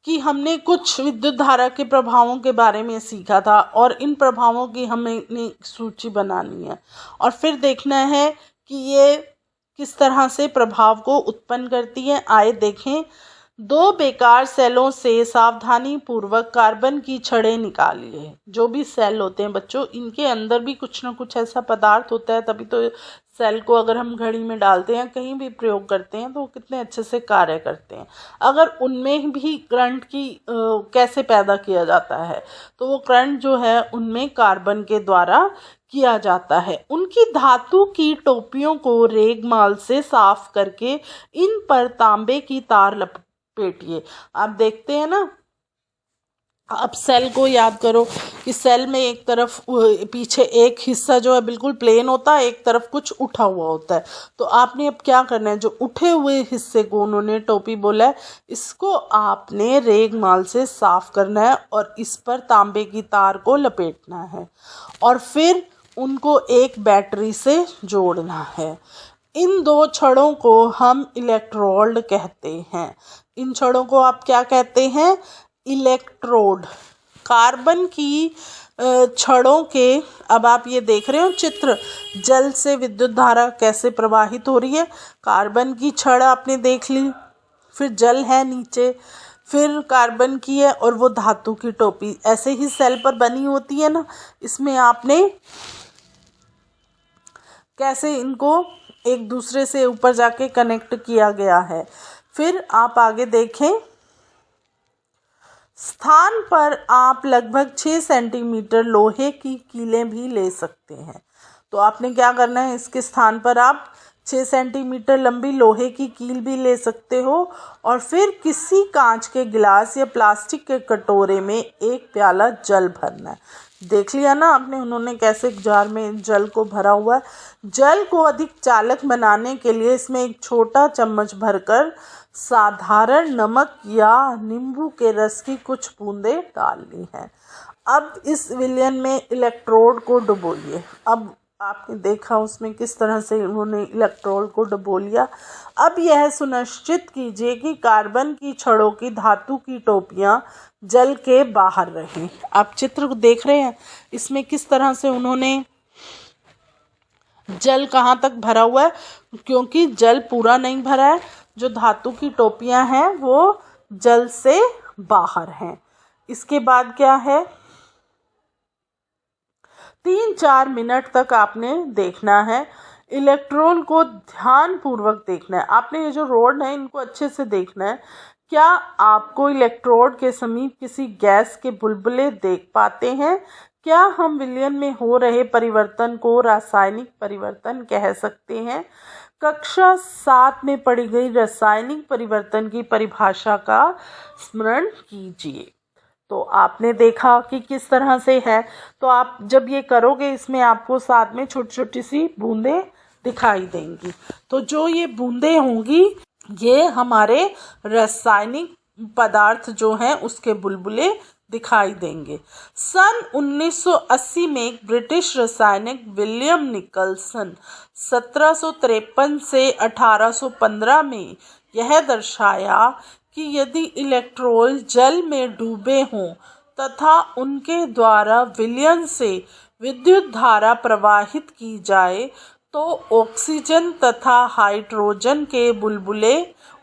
कि हमने कुछ विद्युत धारा के प्रभावों के बारे में सीखा था और इन प्रभावों की हमें सूची बनानी है और फिर देखना है कि ये किस तरह से प्रभाव को उत्पन्न करती है। आए देखें, 2 बेकार सेलों से सावधानी पूर्वक कार्बन की छड़ें निकालिए। जो भी सेल होते हैं बच्चों, इनके अंदर भी कुछ ना कुछ ऐसा पदार्थ होता है, तभी तो सेल को अगर हम घड़ी में डालते हैं, कहीं भी प्रयोग करते हैं तो वो कितने अच्छे से कार्य करते हैं। अगर उनमें भी करंट की कैसे पैदा किया जाता है, तो वो करंट जो है उनमें कार्बन के द्वारा किया जाता है। उनकी धातु की टोपियों को रेगमाल से साफ करके इन पर तांबे की तार लपेटिए। आप देखते हैं ना अब सेल को याद करो कि सेल में एक तरफ पीछे एक हिस्सा जो है बिल्कुल प्लेन होता है, एक तरफ कुछ उठा हुआ होता है। तो आपने अब क्या करना है, जो उठे हुए हिस्से को उन्होंने टोपी बोला है, इसको आपने रेगमाल से साफ करना है और इस पर तांबे की तार को लपेटना है और फिर उनको एक बैटरी से जोड़ना है। इन दो छड़ों को हम इलेक्ट्रोड कहते हैं। इन छड़ों को आप क्या कहते हैं, इलेक्ट्रोड। कार्बन की छड़ों के, अब आप ये देख रहे हो चित्र, जल से विद्युत धारा कैसे प्रवाहित हो रही है। कार्बन की छड़ आपने देख ली, फिर जल है नीचे, फिर कार्बन की है और वो धातु की टोपी ऐसे ही सेल पर बनी होती है ना। इसमें आपने कैसे इनको एक दूसरे से ऊपर जाके कनेक्ट किया गया है। फिर आप आगे देखें, स्थान पर आप लगभग 6 सेंटीमीटर लोहे की कीलें भी ले सकते हैं। तो आपने क्या करना है, इसके स्थान पर आप 6 सेंटीमीटर लंबी लोहे की कील भी ले सकते हो और फिर किसी कांच के गिलास या प्लास्टिक के कटोरे में एक प्याला जल भरना है। देख लिया ना आपने, उन्होंने कैसे जार में जल को भरा हुआ है। जल को अधिक चालक बनाने के लिए इसमें एक छोटा चम्मच भरकर साधारण नमक या नींबू के रस की कुछ बूंदें डालनी है। अब इस विलयन में इलेक्ट्रोड को डुबोइए। अब आपने देखा उसमें किस तरह से उन्होंने इलेक्ट्रोड को डुबो लिया। अब यह सुनिश्चित कीजिए कि कार्बन की छड़ों की धातु की टोपियां जल के बाहर रहें। आप चित्र को देख रहे हैं, इसमें किस तरह से उन्होंने जल कहाँ तक भरा हुआ है, क्योंकि जल पूरा नहीं भरा है, जो धातु की टोपियां हैं वो जल से बाहर हैं। इसके बाद क्या है, 3-4 मिनट तक आपने देखना है, इलेक्ट्रोड को ध्यान पूर्वक देखना है। आपने ये जो रोड है इनको अच्छे से देखना है। क्या आपको इलेक्ट्रोड के समीप किसी गैस के बुलबुले देख पाते हैं? क्या हम विलयन में हो रहे परिवर्तन को रासायनिक परिवर्तन कह सकते हैं? कक्षा 7 में पढ़ी गई रासायनिक परिवर्तन की परिभाषा का स्मरण कीजिए। तो आपने देखा कि किस तरह से है। तो आप जब ये करोगे, इसमें आपको साथ में छोटी छोटी सी बूंदें दिखाई देंगी। तो जो ये बूंदें होंगी, ये हमारे रासायनिक पदार्थ जो हैं उसके बुलबुले दिखाई देंगे। सन 1980 में एक ब्रिटिश रासायनिक विलियम निकलसन 1753 से 1815 में यह दर्शाया कि यदि इलेक्ट्रोड जल में डूबे हों तथा उनके द्वारा विलयन से विद्युत धारा प्रवाहित की जाए तो ऑक्सीजन तथा हाइड्रोजन के बुलबुले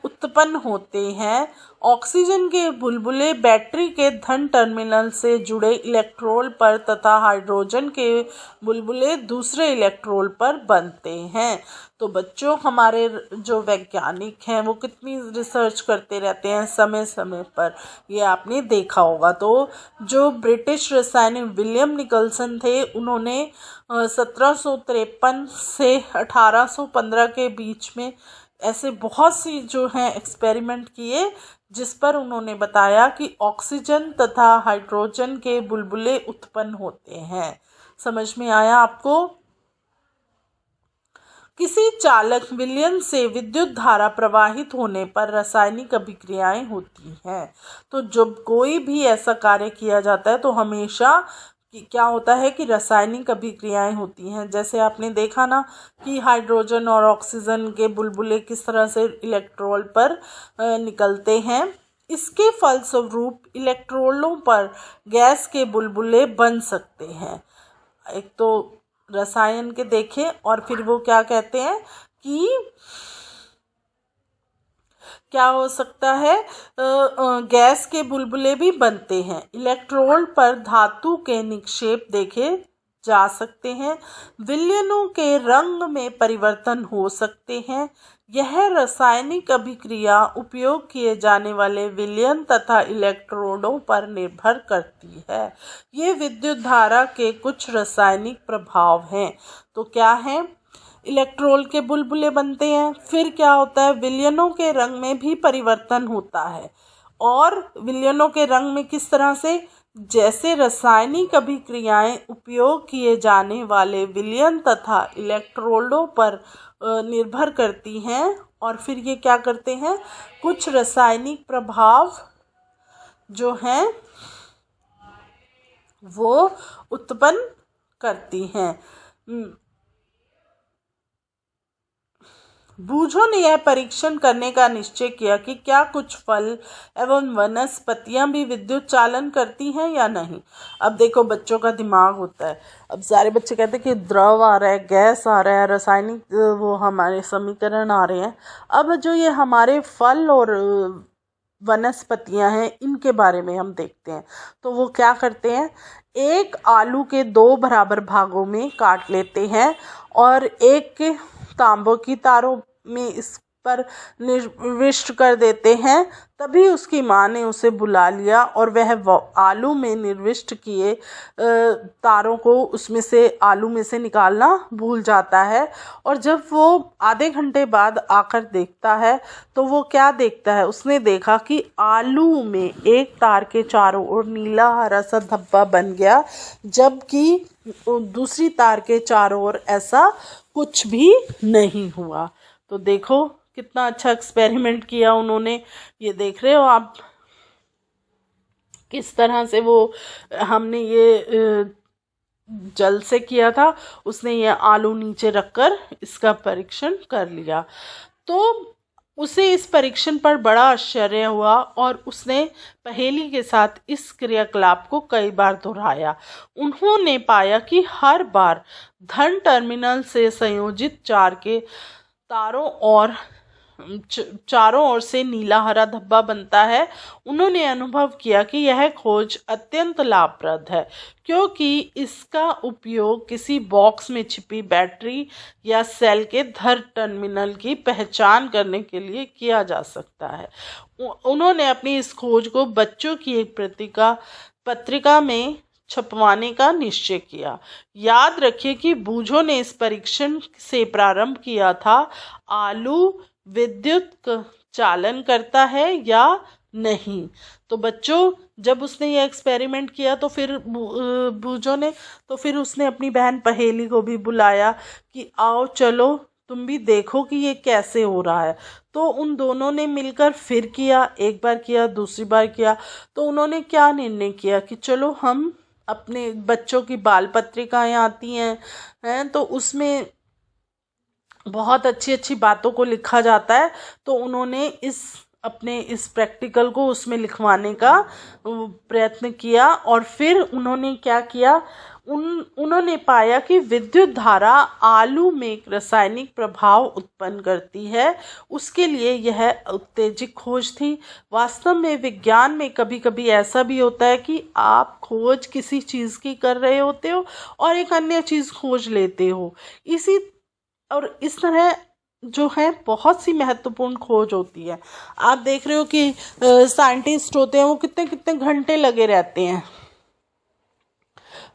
उत्पन्न होते हैं। ऑक्सीजन के बुलबुले बैटरी के धन टर्मिनल से जुड़े इलेक्ट्रोड पर तथा हाइड्रोजन के बुलबुले दूसरे इलेक्ट्रोड पर बनते हैं। तो बच्चों, हमारे जो वैज्ञानिक हैं वो कितनी रिसर्च करते रहते हैं समय समय पर, ये आपने देखा होगा। तो जो ब्रिटिश रासायनिक विलियम निकलसन थे, उन्होंने 1753 से 1815 के बीच में ऐसे बहुत सी जो हैं एक्सपेरिमेंट किए, जिस पर उन्होंने बताया कि ऑक्सीजन तथा हाइड्रोजन के बुलबुले उत्पन्न होते हैं। समझ में आया आपको? किसी चालक विलयन से विद्युत धारा प्रवाहित होने पर रासायनिक अभिक्रियाएं होती हैं। तो जब कोई भी ऐसा कार्य किया जाता है तो हमेशा क्या होता है कि रासायनिक अभिक्रियाएं होती हैं। जैसे आपने देखा ना कि हाइड्रोजन और ऑक्सीजन के बुलबुले किस तरह से इलेक्ट्रोड पर निकलते हैं। इसके फलस्वरूप इलेक्ट्रोडों पर गैस के बुलबुले बन सकते हैं। एक तो रसायन के देखें और फिर वो क्या कहते हैं कि क्या हो सकता है, गैस के बुलबुले भी बनते हैं। इलेक्ट्रोड पर धातु के निक्षेप देखे जा सकते हैं। विलयनों के रंग में परिवर्तन हो सकते हैं। यह रासायनिक अभिक्रिया उपयोग किए जाने वाले विलयन तथा इलेक्ट्रोडों पर निर्भर करती है। ये विद्युत धारा के कुछ रासायनिक प्रभाव हैं। तो क्या है, इलेक्ट्रोड के बुलबुले बनते हैं। फिर क्या होता है, विलयनों के रंग में भी परिवर्तन होता है। और विलयनों के रंग में किस तरह से, जैसे रासायनिक अभिक्रियाएं उपयोग किए जाने वाले विलयन तथा इलेक्ट्रोडों पर निर्भर करती हैं, और फिर ये क्या करते हैं, कुछ रासायनिक प्रभाव जो हैं वो उत्पन्न करती हैं। बूझो ने यह परीक्षण करने का निश्चय किया कि क्या कुछ फल एवं वनस्पतियां भी विद्युत चालन करती हैं या नहीं। अब देखो, बच्चों का दिमाग होता है। अब सारे बच्चे कहते हैं कि द्रव आ रहा है, गैस आ रहा है, रासायनिक वो हमारे समीकरण आ रहे हैं। अब जो ये हमारे फल और वनस्पतियां हैं, इनके बारे में हम देखते हैं। तो वो क्या करते हैं, एक आलू के 2 बराबर भागों में काट लेते हैं और एक तांबों की तारों में इस पर निर्विष्ट कर देते हैं। तभी उसकी माँ ने उसे बुला लिया और वह आलू में निर्विष्ट किए तारों को उसमें से आलू में से निकालना भूल जाता है। और जब वो आधे घंटे बाद आकर देखता है तो वो क्या देखता है, उसने देखा कि आलू में एक तार के चारों ओर नीला हरा सा धब्बा बन गया, जबकि दूसरी तार के चारों ओर ऐसा कुछ भी नहीं हुआ। तो देखो कितना अच्छा एक्सपेरिमेंट किया उन्होंने। ये देख रहे हो आप किस तरह से वो हमने ये जल से किया था, उसने ये आलू नीचे रखकर इसका परीक्षण कर लिया। तो उसे इस परीक्षण पर बड़ा आश्चर्य हुआ और उसने पहेली के साथ इस क्रियाकलाप को कई बार दोहराया। उन्होंने पाया कि हर बार धन टर्मिनल से संयोजित चार के चारों ओर से नीला हरा धब्बा बनता है। उन्होंने अनुभव किया कि यह खोज अत्यंत लाभप्रद है, क्योंकि इसका उपयोग किसी बॉक्स में छिपी बैटरी या सेल के धन टर्मिनल की पहचान करने के लिए किया जा सकता है। उन्होंने अपनी इस खोज को बच्चों की एक पत्रिका में छपवाने का निश्चय किया। याद रखिए कि बूझो ने इस परीक्षण से प्रारंभ किया था, आलू विद्युत चालन करता है या नहीं। तो बच्चों, जब उसने ये एक्सपेरिमेंट किया तो फिर बूझो ने तो फिर उसने अपनी बहन पहेली को भी बुलाया कि आओ चलो तुम भी देखो कि ये कैसे हो रहा है। तो उन दोनों ने मिलकर फिर किया, एक बार किया, दूसरी बार किया। तो उन्होंने क्या निर्णय किया कि चलो हम अपने बच्चों की बाल पत्रिकाएं आती हैं तो उसमें बहुत अच्छी अच्छी बातों को लिखा जाता है। तो उन्होंने अपने इस प्रैक्टिकल को उसमें लिखवाने का प्रयत्न किया और फिर उन्होंने क्या किया, उन्होंने पाया कि विद्युत धारा आलू में एक रासायनिक प्रभाव उत्पन्न करती है। उसके लिए यह उत्तेजक खोज थी। वास्तव में विज्ञान में कभी कभी ऐसा भी होता है कि आप खोज किसी चीज़ की कर रहे होते हो और एक अन्य चीज़ खोज लेते हो। इस तरह जो है बहुत सी महत्वपूर्ण खोज होती है। आप देख रहे हो कि साइंटिस्ट होते हैं, वो कितने कितने घंटे लगे रहते हैं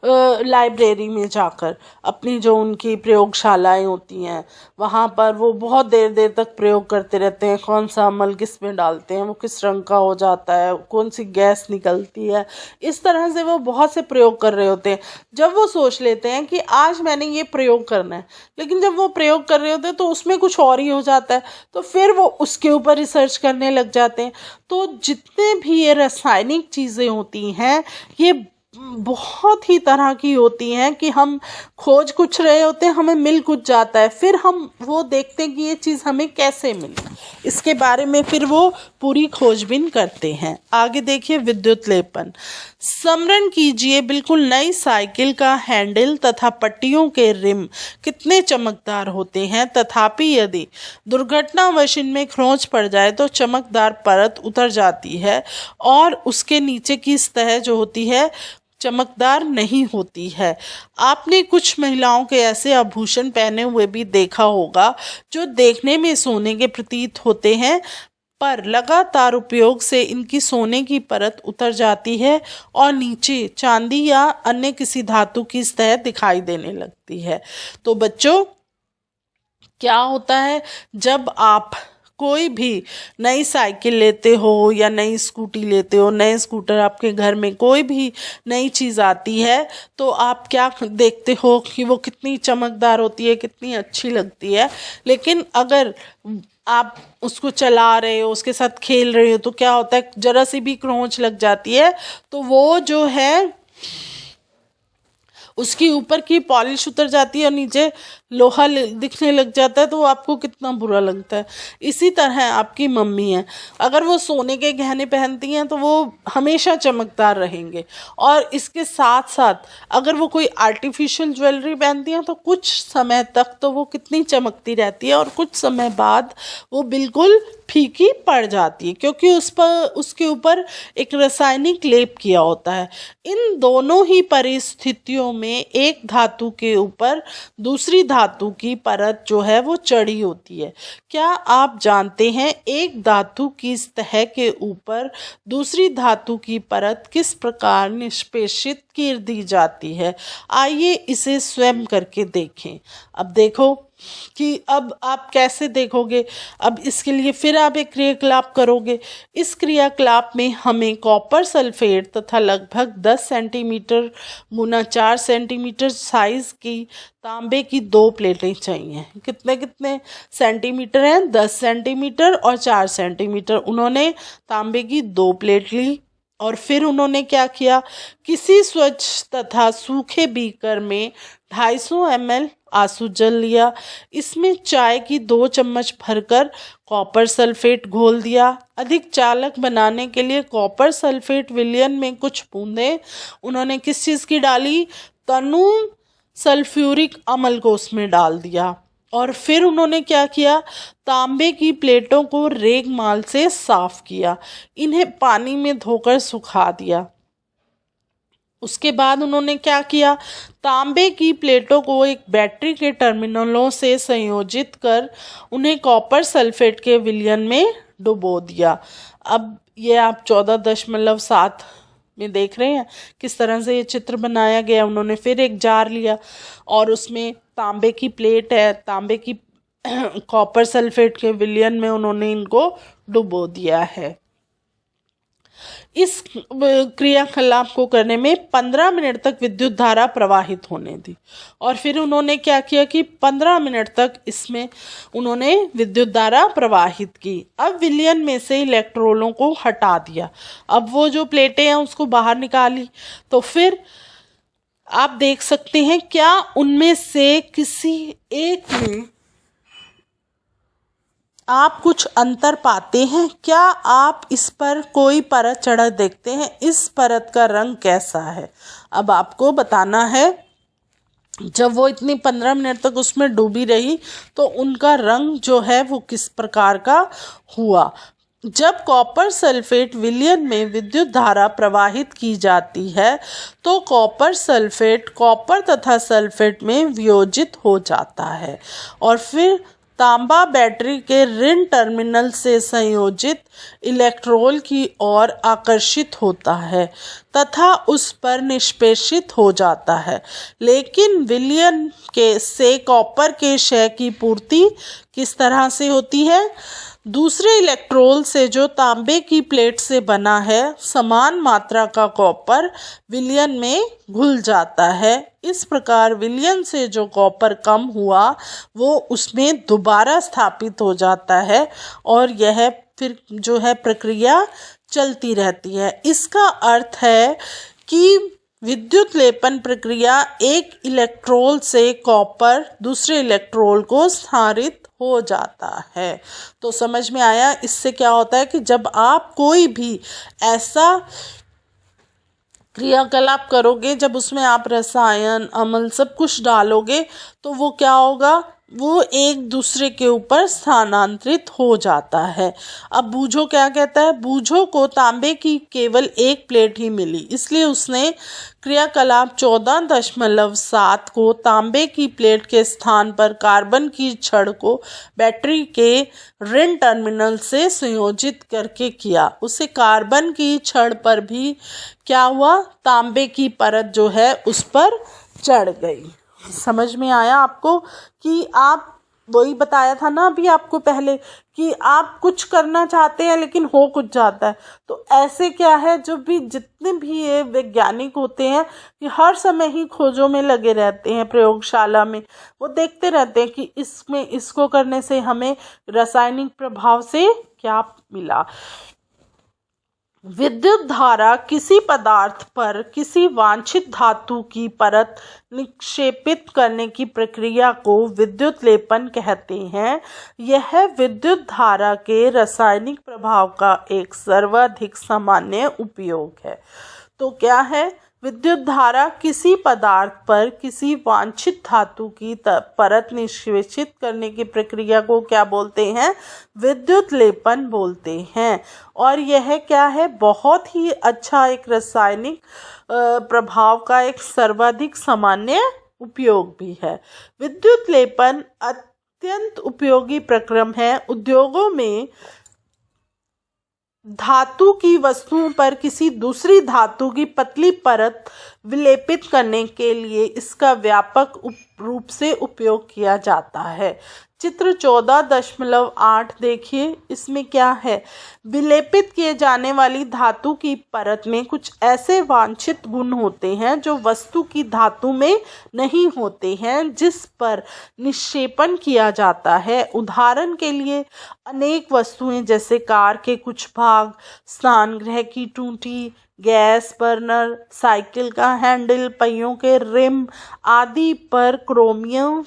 लाइब्रेरी में जाकर। अपनी जो उनकी प्रयोगशालाएं होती हैं वहाँ पर वो बहुत देर देर तक प्रयोग करते रहते हैं। कौन सा अमल किस में डालते हैं, वो किस रंग का हो जाता है, कौन सी गैस निकलती है, इस तरह से वो बहुत से प्रयोग कर रहे होते हैं। जब वो सोच लेते हैं कि आज मैंने ये प्रयोग करना है, लेकिन जब वो प्रयोग कर रहे होते हैं तो उसमें कुछ और ही हो जाता है, तो फिर वो उसके ऊपर रिसर्च करने लग जाते हैं। तो जितने भी ये रासायनिक चीज़ें होती हैं ये बहुत ही तरह की होती हैं कि हम खोज कुछ रहे होते हैं, हमें मिल कुछ जाता है, फिर हम वो देखते हैं कि ये चीज़ हमें कैसे मिली, इसके बारे में फिर वो पूरी खोजबीन करते हैं। आगे देखिए, विद्युत लेपन। स्मरण कीजिए, बिल्कुल नई साइकिल का हैंडल तथा पट्टियों के रिम कितने चमकदार होते हैं, तथापि यदि दुर्घटनावश इनमें खरोंच पड़ जाए तो चमकदार परत उतर जाती है और उसके नीचे की सतह जो होती है चमकदार नहीं होती है। आपने कुछ महिलाओं के ऐसे आभूषण पहने हुए भी देखा होगा जो देखने में सोने के प्रतीत होते हैं, पर लगातार उपयोग से इनकी सोने की परत उतर जाती है और नीचे चांदी या अन्य किसी धातु की सतह दिखाई देने लगती है। तो बच्चों, क्या होता है, जब आप कोई भी नई साइकिल लेते हो या नई स्कूटी लेते हो, नए स्कूटर, आपके घर में कोई भी नई चीज़ आती है तो आप क्या देखते हो कि वो कितनी चमकदार होती है, कितनी अच्छी लगती है। लेकिन अगर आप उसको चला रहे हो, उसके साथ खेल रहे हो, तो क्या होता है, जरा सी भी क्रोंच लग जाती है तो वो जो है उसकी ऊपर की पॉलिश उतर जाती है और नीचे लोहा दिखने लग जाता है, तो वो आपको कितना बुरा लगता है। इसी तरह आपकी मम्मी है, अगर वो सोने के गहने पहनती हैं तो वो हमेशा चमकदार रहेंगे, और इसके साथ साथ अगर वो कोई आर्टिफिशियल ज्वेलरी पहनती हैं तो कुछ समय तक तो वो कितनी चमकती रहती है और कुछ समय बाद वो बिल्कुल फीकी पड़ जाती है, क्योंकि उसके ऊपर एक रासायनिक लेप किया होता है। इन दोनों ही परिस्थितियों में एक धातु के ऊपर दूसरी धातु की परत जो है वो चढ़ी होती है। क्या आप जानते हैं एक धातु की सतह के ऊपर दूसरी धातु की परत किस प्रकार निष्पेषित कर दी जाती है? आइए इसे स्वयं करके देखें। अब देखो कि अब आप कैसे देखोगे। अब इसके लिए फिर आप एक क्रियाकलाप करोगे। इस क्रियाकलाप में हमें कॉपर सल्फेट तथा लगभग 10 सेंटीमीटर गुना 4 सेंटीमीटर साइज की तांबे की 2 प्लेटें चाहिए। कितने कितने सेंटीमीटर हैं? 10 सेंटीमीटर और 4 सेंटीमीटर। उन्होंने तांबे की 2 प्लेट ली और फिर उन्होंने क्या किया, किसी स्वच्छ तथा सूखे बीकर में 250 ml आंसू जल लिया। इसमें चाय की 2 चम्मच भरकर कॉपर सल्फेट घोल दिया। अधिक चालक बनाने के लिए कॉपर सल्फेट विलयन में कुछ बूंदें उन्होंने किस चीज़ की डाली, तनु सल्फ्यूरिक अम्ल को उसमें डाल दिया। और फिर उन्होंने क्या किया, तांबे की प्लेटों को रेगमाल से साफ किया, इन्हें पानी में धोकर सुखा दिया। उसके बाद उन्होंने क्या किया, तांबे की प्लेटों को एक बैटरी के टर्मिनलों से संयोजित कर उन्हें कॉपर सल्फेट के विलयन में डुबो दिया। अब ये आप 14.7 में देख रहे हैं किस तरह से ये चित्र बनाया गया। उन्होंने फिर एक जार लिया और उसमें तांबे की प्लेट है, तांबे की कॉपर सल्फेट के विलयन में उन्होंने इनको डुबो दिया है। इस क्रियाकलाप को करने में 15 मिनट तक विद्युत धारा प्रवाहित होने दी। और फिर उन्होंने क्या किया कि 15 मिनट तक इसमें उन्होंने विद्युत धारा प्रवाहित की। अब विलयन में से इलेक्ट्रोनों को हटा दिया। अब वो जो प्लेटें हैं उसको बाहर निकाली। तो फिर आप देख सकते हैं, क्या उनमें से किसी एक में आप कुछ अंतर पाते हैं? क्या आप इस पर कोई परत चढ़ा देखते हैं? इस परत का रंग कैसा है? अब आपको बताना है। जब वो इतनी 15 मिनट तक उसमें डूबी रही तो उनका रंग जो है वो किस प्रकार का हुआ। जब कॉपर सल्फेट विलयन में विद्युत धारा प्रवाहित की जाती है तो कॉपर सल्फेट कॉपर तथा सल्फेट में वियोजित हो जाता है और फिर तांबा बैटरी के ऋण टर्मिनल से संयोजित इलेक्ट्रोल की ओर आकर्षित होता है तथा उस पर निष्पेषित हो जाता है। लेकिन विलयन के से कॉपर के क्षय की पूर्ति किस तरह से होती है? दूसरे इलेक्ट्रोल से जो तांबे की प्लेट से बना है, समान मात्रा का कॉपर विलयन में घुल जाता है। इस प्रकार विलयन से जो कॉपर कम हुआ वो उसमें दोबारा स्थापित हो जाता है और यह फिर जो है प्रक्रिया चलती रहती है। इसका अर्थ है कि विद्युत लेपन प्रक्रिया एक इलेक्ट्रोल से कॉपर दूसरे इलेक्ट्रोल को स्थानांतरित हो जाता है। तो समझ में आया? इससे क्या होता है कि जब आप कोई भी ऐसा क्रियाकलाप करोगे, जब उसमें आप रसायन अम्ल सब कुछ डालोगे तो वो क्या होगा, वो एक दूसरे के ऊपर स्थानांतरित हो जाता है। अब बूझो क्या कहता है, बूझो को तांबे की केवल एक प्लेट ही मिली, इसलिए उसने क्रियाकलाप 14.7 को तांबे की प्लेट के स्थान पर कार्बन की छड़ को बैटरी के ऋण टर्मिनल से संयोजित करके किया। उसे कार्बन की छड़ पर भी क्या हुआ, तांबे की परत जो है उस पर चढ़ गई। समझ में आया आपको कि आप वही बताया था ना अभी आपको पहले कि आप कुछ करना चाहते हैं लेकिन हो कुछ जाता है। तो ऐसे क्या है, जो भी जितने भी ये वैज्ञानिक होते हैं कि हर समय ही खोजों में लगे रहते हैं, प्रयोगशाला में वो देखते रहते हैं कि इसमें इसको करने से हमें रासायनिक प्रभाव से क्या मिला। विद्युत धारा किसी पदार्थ पर किसी वांछित धातु की परत निक्षेपित करने की प्रक्रिया को विद्युत लेपन कहते हैं। यह विद्युत धारा के रासायनिक प्रभाव का एक सर्वाधिक सामान्य उपयोग है। तो क्या है, विद्युत धारा किसी पदार्थ पर किसी वांछित धातु की परत निक्षेपित करने की प्रक्रिया को क्या बोलते हैं, विद्युत लेपन बोलते हैं। और यह क्या है, बहुत ही अच्छा एक रासायनिक प्रभाव का एक सर्वाधिक सामान्य उपयोग भी है। विद्युत लेपन अत्यंत उपयोगी प्रक्रम है। उद्योगों में धातु की वस्तुओं पर किसी दूसरी धातु की पतली परत विलेपित करने के लिए इसका व्यापक रूप से उपयोग किया जाता है। चित्र 14.8 देखिए, इसमें क्या है, विलेपित किए जाने वाली धातु की परत में कुछ ऐसे वांछित गुण होते हैं जो वस्तु की धातु में नहीं होते हैं जिस पर निक्षेपण किया जाता है। उदाहरण के लिए अनेक वस्तुएं जैसे कार के कुछ भाग, स्नानगृह की टूटी, गैस बर्नर, साइकिल का हैंडल, पहियों के रिम आदि पर क्रोमियम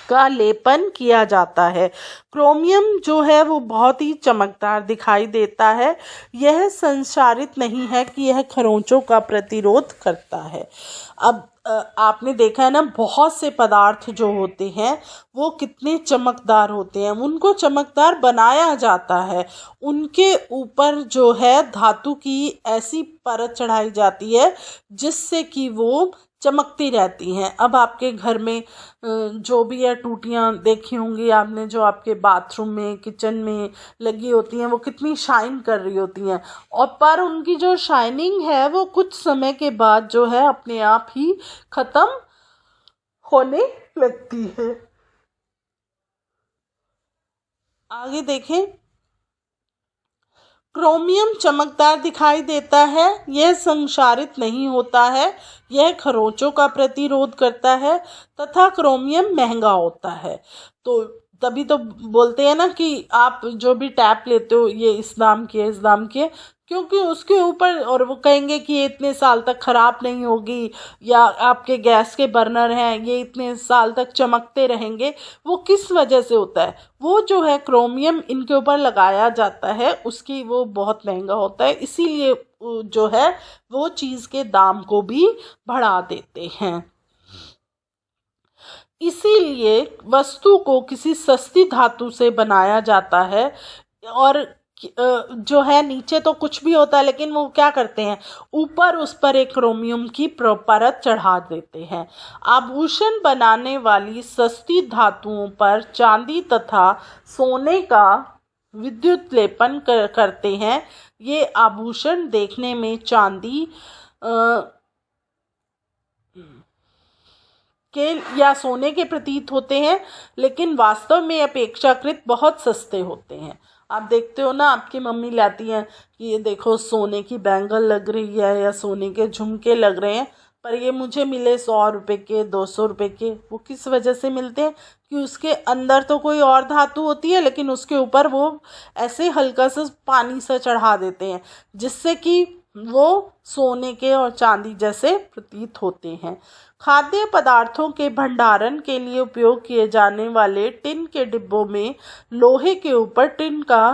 का लेपन किया जाता है। क्रोमियम जो है वो बहुत ही चमकदार दिखाई देता है। यह संचारित नहीं है कि यह खरोंचों का प्रतिरोध करता है। अब आपने देखा है ना, बहुत से पदार्थ जो होते हैं वो कितने चमकदार होते हैं, उनको चमकदार बनाया जाता है। उनके ऊपर जो है धातु की ऐसी परत चढ़ाई जाती है जिससे कि वो चमकती रहती हैं। अब आपके घर में जो भी है टूटियाँ देखी होंगी आपने, जो आपके बाथरूम में, किचन में लगी होती हैं, वो कितनी शाइन कर रही होती हैं, और पर उनकी जो शाइनिंग है वो कुछ समय के बाद जो है अपने आप ही खत्म होने लगती है। आगे देखें, क्रोमियम चमकदार दिखाई देता है, यह संक्षारित नहीं होता है, यह खरोंचों का प्रतिरोध करता है तथा क्रोमियम महंगा होता है। तो तभी तो बोलते हैं ना कि आप जो भी टैप लेते हो ये इस दाम की है, इस दाम की है, क्योंकि उसके ऊपर, और वो कहेंगे कि ये इतने साल तक ख़राब नहीं होगी, या आपके गैस के बर्नर हैं ये इतने साल तक चमकते रहेंगे। वो किस वजह से होता है, वो जो है क्रोमियम इनके ऊपर लगाया जाता है, उसकी वो बहुत महंगा होता है, इसीलिए जो है वो चीज़ के दाम को भी बढ़ा देते हैं। इसीलिए वस्तु को किसी सस्ती धातु से बनाया जाता है, और जो है नीचे तो कुछ भी होता है लेकिन वो क्या करते हैं, ऊपर उस पर एक क्रोमियम की परत चढ़ा देते हैं। आभूषण बनाने वाली सस्ती धातुओं पर चांदी तथा सोने का विद्युत लेपन करते हैं। ये आभूषण देखने में चांदी के या सोने के प्रतीत होते हैं, लेकिन वास्तव में अपेक्षाकृत बहुत सस्ते होते हैं। आप देखते हो ना, आपकी मम्मी लाती हैं कि ये देखो सोने की बैंगल लग रही है या सोने के झुमके लग रहे हैं, पर ये मुझे मिले 100 रुपये के, 200 रुपये के। वो किस वजह से मिलते हैं कि उसके अंदर तो कोई और धातु होती है, लेकिन उसके ऊपर वो ऐसे हल्का सा पानी सा चढ़ा देते हैं जिससे कि वो सोने के और चांदी जैसे प्रतीत होते हैं। खाद्य पदार्थों के भंडारण के लिए उपयोग किए जाने वाले टिन के डिब्बों में लोहे के ऊपर टिन का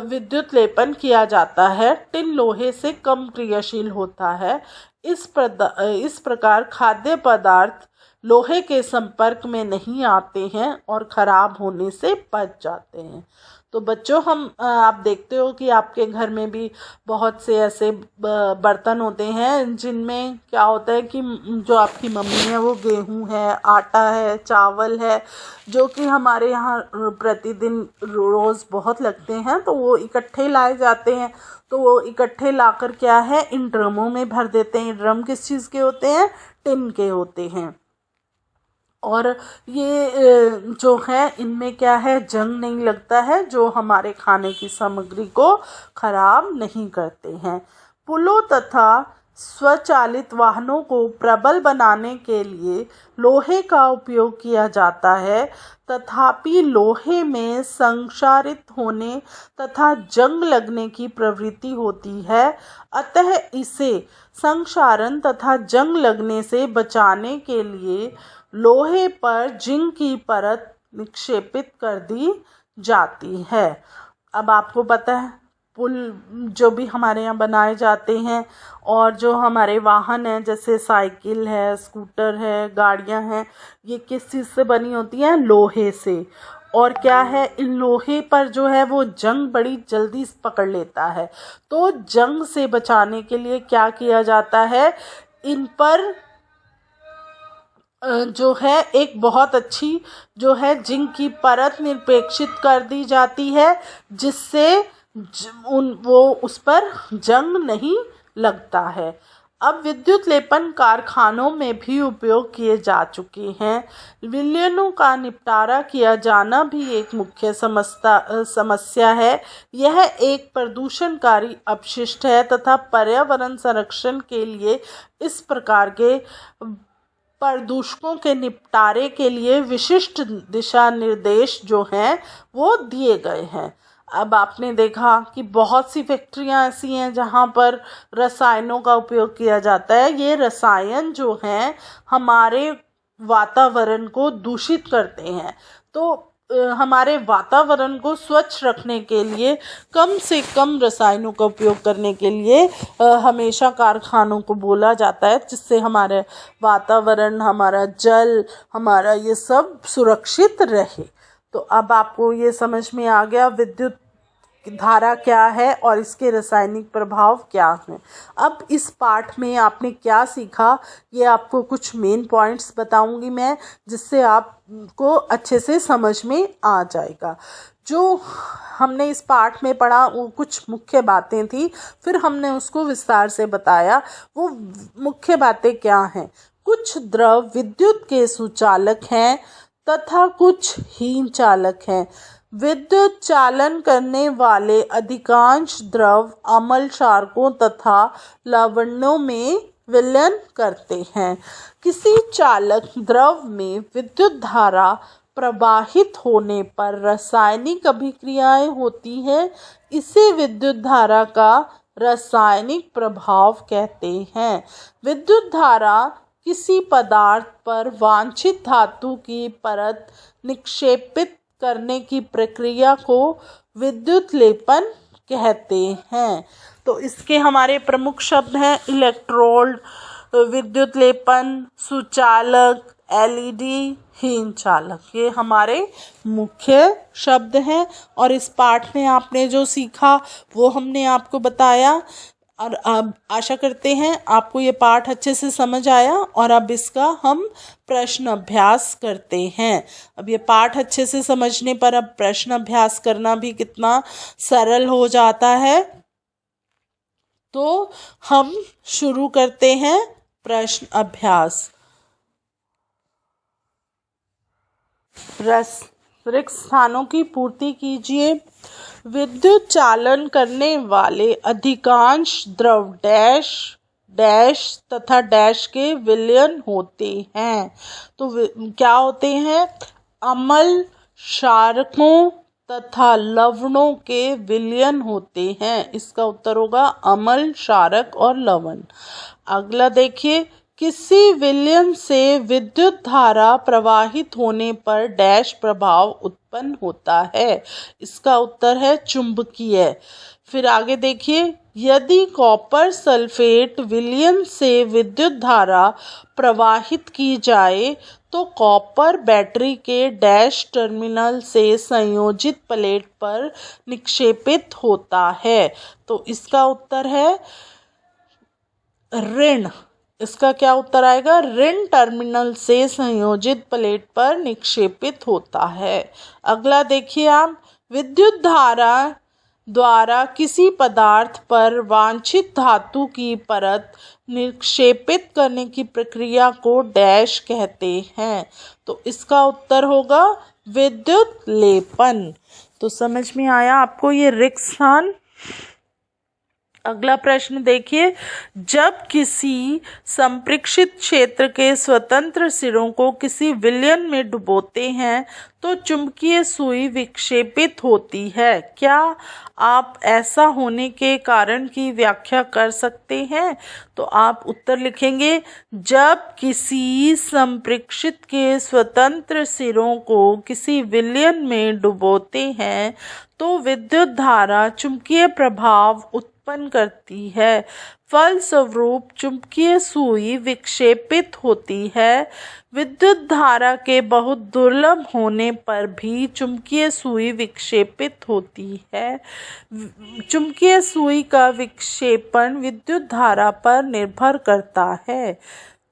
विद्युत लेपन किया जाता है। टिन लोहे से कम क्रियाशील होता है। इस प्रकार खाद्य पदार्थ लोहे के संपर्क में नहीं आते हैं और खराब होने से बच जाते हैं। तो बच्चों, आप देखते हो कि आपके घर में भी बहुत से ऐसे बर्तन होते हैं जिनमें क्या होता है कि जो आपकी मम्मी है वो गेहूं है, आटा है, चावल है, जो कि हमारे यहाँ प्रतिदिन रोज़ बहुत लगते हैं, तो वो इकट्ठे लाए जाते हैं। तो वो इकट्ठे लाकर क्या है, इन ड्रमों में भर देते हैं। ड्रम किस चीज़ के होते हैं, टिन के होते हैं। और ये जो है इनमें क्या है, जंग नहीं लगता है, जो हमारे खाने की सामग्री को खराब नहीं करते हैं। पुलों तथा स्वचालित वाहनों को प्रबल बनाने के लिए लोहे का उपयोग किया जाता है, तथापि लोहे में संक्षारित होने तथा जंग लगने की प्रवृत्ति होती है, अतः इसे संक्षारण तथा जंग लगने से बचाने के लिए लोहे पर जिंक की परत निक्षेपित कर दी जाती है। अब आपको पता है पुल जो भी हमारे यहाँ बनाए जाते हैं और जो हमारे वाहन हैं जैसे साइकिल है, स्कूटर है, गाड़ियाँ हैं, ये किस चीज़ से बनी होती हैं, लोहे से। और क्या है, इन लोहे पर जो है वो जंग बड़ी जल्दी पकड़ लेता है, तो जंग से बचाने के लिए क्या किया जाता है, इन पर जो है एक बहुत अच्छी जो है जिंक की परत निरपेक्षित कर दी जाती है, जिससे उस पर जंग नहीं लगता है। अब विद्युत लेपन कारखानों में भी उपयोग किए जा चुके हैं। विलयनों का निपटारा किया जाना भी एक मुख्य समस्या है। यह एक प्रदूषणकारी अपशिष्ट है तथा पर्यावरण संरक्षण के लिए इस प्रकार के प्रदूषकों के निपटारे के लिए विशिष्ट दिशा निर्देश जो हैं वो दिए गए हैं। अब आपने देखा कि बहुत सी फैक्ट्रियां ऐसी हैं जहां पर रसायनों का उपयोग किया जाता है। ये रसायन जो हैं हमारे वातावरण को दूषित करते हैं, तो हमारे वातावरण को स्वच्छ रखने के लिए कम से कम रसायनों का उपयोग करने के लिए हमेशा कारखानों को बोला जाता है, जिससे हमारे वातावरण, हमारा जल, हमारा ये सब सुरक्षित रहे। तो अब आपको ये समझ में आ गया विद्युत धारा क्या है और इसके रासायनिक प्रभाव क्या हैं। अब इस पाठ में आपने क्या सीखा, ये आपको कुछ मेन पॉइंट्स बताऊंगी मैं, जिससे आपको अच्छे से समझ में आ जाएगा। जो हमने इस पाठ में पढ़ा वो कुछ मुख्य बातें थी, फिर हमने उसको विस्तार से बताया। वो मुख्य बातें क्या हैं? कुछ द्रव विद्युत के सुचालक हैं तथा कुछ हीन चालक हैं। विद्युत चालन करने वाले अधिकांश द्रव अम्ल क्षारकों तथा लवणों में विलयन करते हैं। किसी चालक द्रव में विद्युत धारा प्रवाहित होने पर रासायनिक अभिक्रियाएं होती हैं। इसे विद्युत धारा का रासायनिक प्रभाव कहते हैं। विद्युत धारा किसी पदार्थ पर वांछित धातु की परत निक्षेपित करने की प्रक्रिया को विद्युत लेपन कहते हैं। तो इसके हमारे प्रमुख शब्द हैं इलेक्ट्रोड, विद्युत लेपन, सुचालक, एलईडी, हीन चालक। ये हमारे मुख्य शब्द हैं और इस पाठ में आपने जो सीखा वो हमने आपको बताया। और अब आशा करते हैं आपको ये पाठ अच्छे से समझ आया और अब इसका हम प्रश्न अभ्यास करते हैं। अब ये पाठ अच्छे से समझने पर अब प्रश्न अभ्यास करना भी कितना सरल हो जाता है। तो हम शुरू करते हैं प्रश्न अभ्यास। रिक्त स्थानों की पूर्ति कीजिए। विद्युत चालन करने वाले अधिकांश द्रव डैश डैश तथा डैश के विलयन होते हैं। तो क्या होते हैं? अम्ल क्षारकों तथा लवणों के विलयन होते हैं। इसका उत्तर होगा अम्ल, क्षारक और लवण। अगला देखिए, किसी विलयन से विद्युत धारा प्रवाहित होने पर डैश प्रभाव उत्पन्न होता है। इसका उत्तर है चुंबकीय। फिर आगे देखिए, यदि कॉपर सल्फेट विलयन से विद्युत धारा प्रवाहित की जाए तो कॉपर बैटरी के डैश टर्मिनल से संयोजित प्लेट पर निक्षेपित होता है। तो इसका उत्तर है ऋण। इसका क्या उत्तर आएगा? ऋण टर्मिनल से संयोजित प्लेट पर निक्षेपित होता है। अगला देखिए आप, विद्युत धारा द्वारा किसी पदार्थ पर वांछित धातु की परत निक्षेपित करने की प्रक्रिया को डैश कहते हैं। तो इसका उत्तर होगा विद्युत लेपन। तो समझ में आया आपको ये रिक्त स्थान। अगला प्रश्न देखिए, जब किसी संप्रेक्षित क्षेत्र के स्वतंत्र सिरों को किसी विलयन में डुबोते हैं तो चुंबकीय सुई विक्षेपित होती है। क्या आप ऐसा होने के कारण की व्याख्या कर सकते हैं? तो आप उत्तर लिखेंगे, जब किसी संप्रेक्षित के स्वतंत्र सिरों को किसी विलयन में डुबोते हैं तो विद्युत धारा चुंबकीय प्रभाव उत्पन्न करती है, फलस्वरूप चुंबकीय सुई विक्षेपित होती है। विद्युत धारा के बहुत दुर्लभ होने पर भी चुंबकीय सुई विक्षेपित होती है। चुंबकीय सुई का विक्षेपण विद्युत धारा पर निर्भर करता है।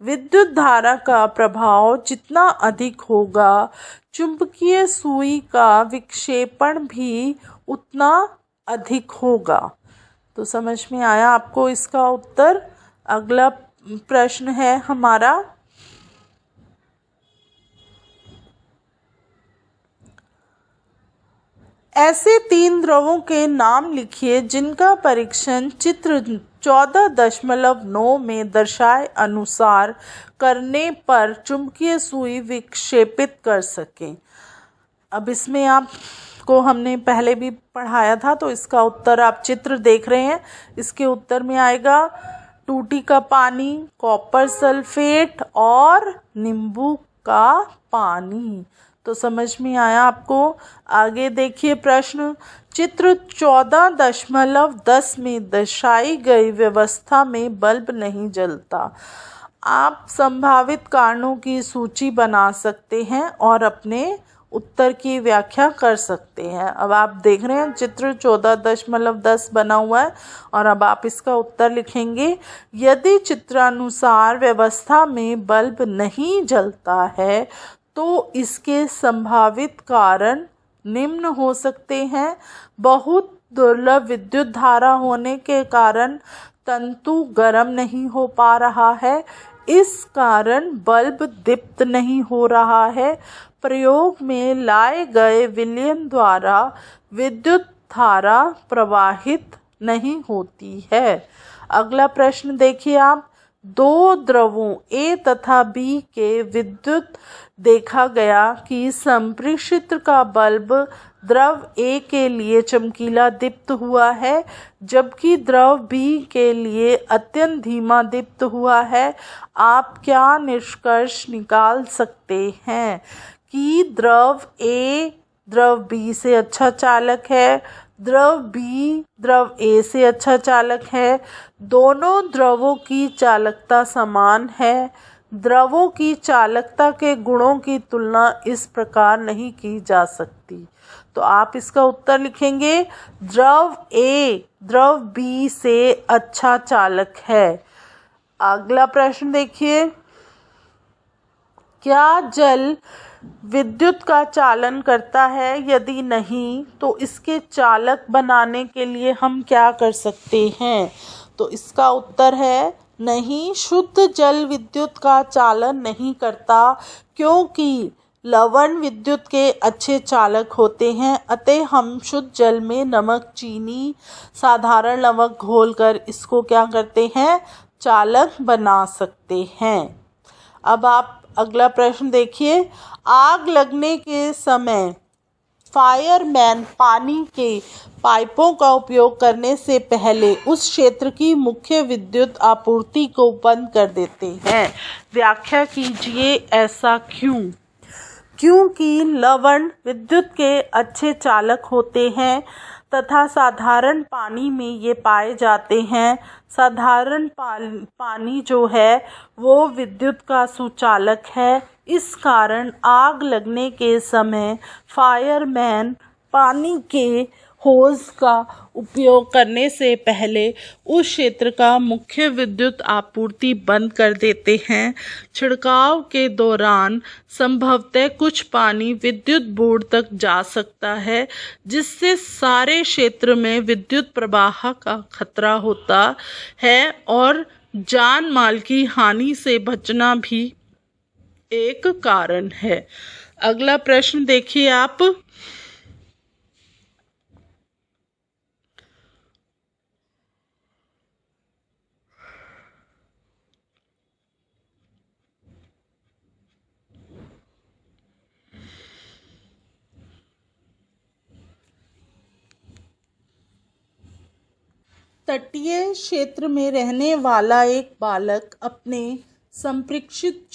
विद्युत धारा का प्रभाव जितना अधिक होगा, चुंबकीय सुई का विक्षेपण भी उतना अधिक होगा। तो समझ में आया आपको इसका उत्तर। अगला प्रश्न है हमारा, ऐसे 3 द्रवों के नाम लिखिए जिनका परीक्षण चित्र 14.9 में दर्शाए अनुसार करने पर चुंबकीय सुई विक्षेपित कर सकें। अब इसमें आपको हमने पहले भी पढ़ाया था, तो इसका उत्तर आप चित्र देख रहे हैं। इसके उत्तर में आएगा टूटी का पानी, कॉपर सल्फेट और नींबू का पानी। तो समझ में आया आपको। आगे देखिए प्रश्न, चित्र 14.10 में दर्शाई गई व्यवस्था में बल्ब नहीं जलता। आप संभावित कारणों की सूची बना सकते हैं और अपने उत्तर की व्याख्या कर सकते हैं। अब आप देख रहे हैं चित्र 14.10 बना हुआ है और अब आप इसका उत्तर लिखेंगे, यदि चित्रानुसार व्यवस्था में बल्ब नहीं जलता है तो इसके संभावित कारण निम्न हो सकते हैं। बहुत दुर्लभ विद्युत धारा होने के कारण तंतु गर्म नहीं हो पा रहा है, इस कारण बल्ब दीप्त नहीं हो रहा है। प्रयोग में लाए गए विलयन द्वारा विद्युत धारा प्रवाहित नहीं होती है। अगला प्रश्न देखिए आप, 2 द्रवों A तथा B के विद्युत देखा गया कि संप्रेषित्र का बल्ब द्रव A के लिए चमकीला दीप्त हुआ है, जबकि द्रव B के लिए अत्यंत धीमा दीप्त हुआ है। आप क्या निष्कर्ष निकाल सकते हैं कि द्रव A द्रव B से अच्छा चालक है, द्रव B द्रव A से अच्छा चालक है, दोनों द्रवों की चालकता समान है। द्रवों की चालकता के गुणों की तुलना इस प्रकार नहीं की जा सकती। तो आप इसका उत्तर लिखेंगे, द्रव A द्रव B से अच्छा चालक है। अगला प्रश्न देखिए, क्या जल विद्युत का चालन करता है? यदि नहीं तो इसके चालक बनाने के लिए हम क्या कर सकते हैं? तो इसका उत्तर है नहीं, शुद्ध जल विद्युत का चालन नहीं करता, क्योंकि लवण विद्युत के अच्छे चालक होते हैं। अतः हम शुद्ध जल में नमक, चीनी, साधारण नमक घोलकर इसको क्या करते हैं, चालक बना सकते हैं। अब आप अगला प्रश्न देखिए, आग लगने के समय फायरमैन पानी के पाइपों का उपयोग करने से पहले उस क्षेत्र की मुख्य विद्युत आपूर्ति को बंद कर देते हैं। व्याख्या कीजिए, ऐसा क्यों? क्योंकि लवण विद्युत के अच्छे चालक होते हैं तथा साधारण पानी में ये पाए जाते हैं। साधारण पानी जो है वो विद्युत का सुचालक है। इस कारण आग लगने के समय फायरमैन पानी के होज का उपयोग करने से पहले उस क्षेत्र का मुख्य विद्युत आपूर्ति बंद कर देते हैं। छिड़काव के दौरान संभवतः कुछ पानी विद्युत बोर्ड तक जा सकता है, जिससे सारे क्षेत्र में विद्युत प्रवाह का खतरा होता है और जान माल की हानि से बचना भी एक कारण है। अगला प्रश्न देखिए आप। तटीय क्षेत्र में रहने वाला एक बालक अपने संप्रेक्षित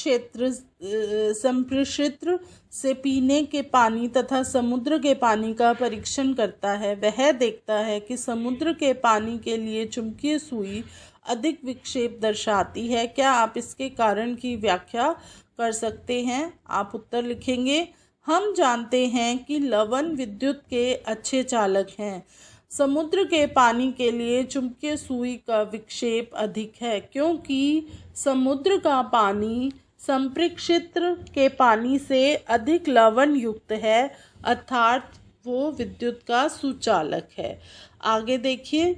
से पीने के पानी तथा समुद्र के पानी का परीक्षण करता है। वह देखता है कि समुद्र के पानी के लिए चुंबकीय सुई अधिक विक्षेप दर्शाती है। क्या आप इसके कारण की व्याख्या कर सकते हैं? आप उत्तर लिखेंगे। हम जानते हैं कि लवण विद्युत के अच्छे चालक हैं। समुद्र के पानी के लिए चुंबकीय सुई का विक्षेप अधिक है, क्योंकि समुद्र का पानी संप्रेक्षित के पानी से अधिक लवण युक्त है, अर्थात वो विद्युत का सुचालक है। आगे देखिए।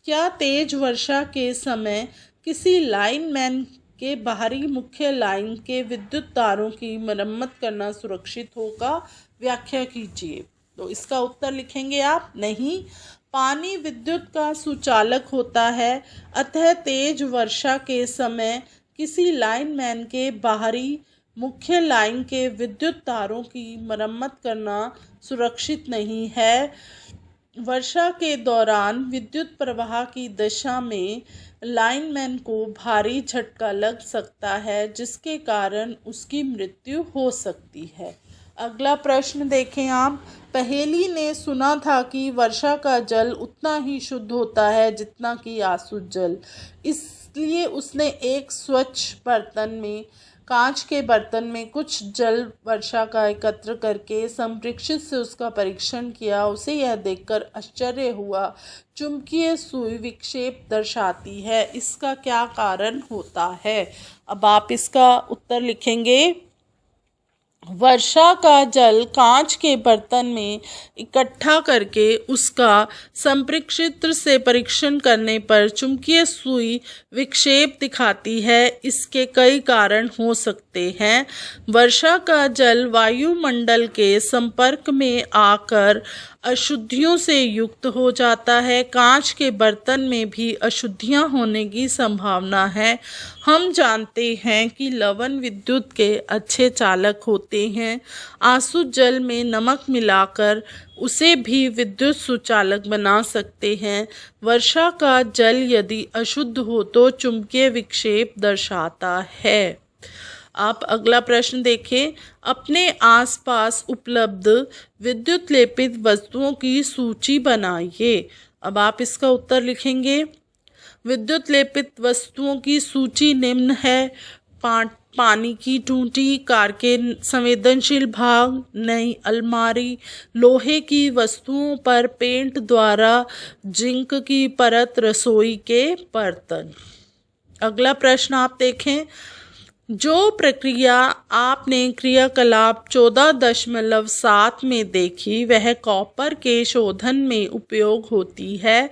क्या तेज वर्षा के समय किसी लाइनमैन के बाहरी मुख्य लाइन के विद्युत तारों की मरम्मत करना सुरक्षित होगा? व्याख्या कीजिए। तो इसका उत्तर लिखेंगे आप। नहीं, पानी विद्युत का सुचालक होता है, अतः तेज वर्षा के समय किसी लाइनमैन के बाहरी मुख्य लाइन के विद्युत तारों की मरम्मत करना सुरक्षित नहीं है। वर्षा के दौरान विद्युत प्रवाह की दिशा में लाइनमैन को भारी झटका लग सकता है, जिसके कारण उसकी मृत्यु हो सकती है। अगला प्रश्न देखें आप। पहेली ने सुना था कि वर्षा का जल उतना ही शुद्ध होता है जितना कि आसुत जल। इसलिए उसने एक स्वच्छ बर्तन में, कांच के बर्तन में कुछ जल वर्षा का एकत्र करके संप्रेक्षित से उसका परीक्षण किया। उसे यह देखकर आश्चर्य हुआ, चुंबकीय सुई विक्षेप दर्शाती है। इसका क्या कारण होता है? अब आप इसका उत्तर लिखेंगे। वर्षा का जल कांच के बर्तन में इकट्ठा करके उसका संप्रेक्षित से परीक्षण करने पर चुंबकीय सुई विक्षेप दिखाती है। इसके कई कारण हो सकते हैं। वर्षा का जल वायुमंडल के संपर्क में आकर अशुद्धियों से युक्त हो जाता है। कांच के बर्तन में भी अशुद्धियां होने की संभावना है। हम जानते हैं कि लवण विद्युत के अच्छे चालक होते हैं। आसुत जल में नमक मिलाकर उसे भी विद्युत सुचालक बना सकते हैं। वर्षा का जल यदि अशुद्ध हो तो चुंबकीय विक्षेप दर्शाता है। आप अगला प्रश्न देखें। अपने आसपास उपलब्ध विद्युत लेपित वस्तुओं की सूची बनाइए। अब आप इसका उत्तर लिखेंगे। विद्युत लेपित वस्तुओं की सूची निम्न है। पानी की टूटी, कार के संवेदनशील भाग, नई अलमारी, लोहे की वस्तुओं पर पेंट द्वारा जिंक की परत, रसोई के बर्तन। अगला प्रश्न आप देखें। जो प्रक्रिया आपने क्रियाकलाप 14.7 में देखी वह कॉपर के शोधन में उपयोग होती है।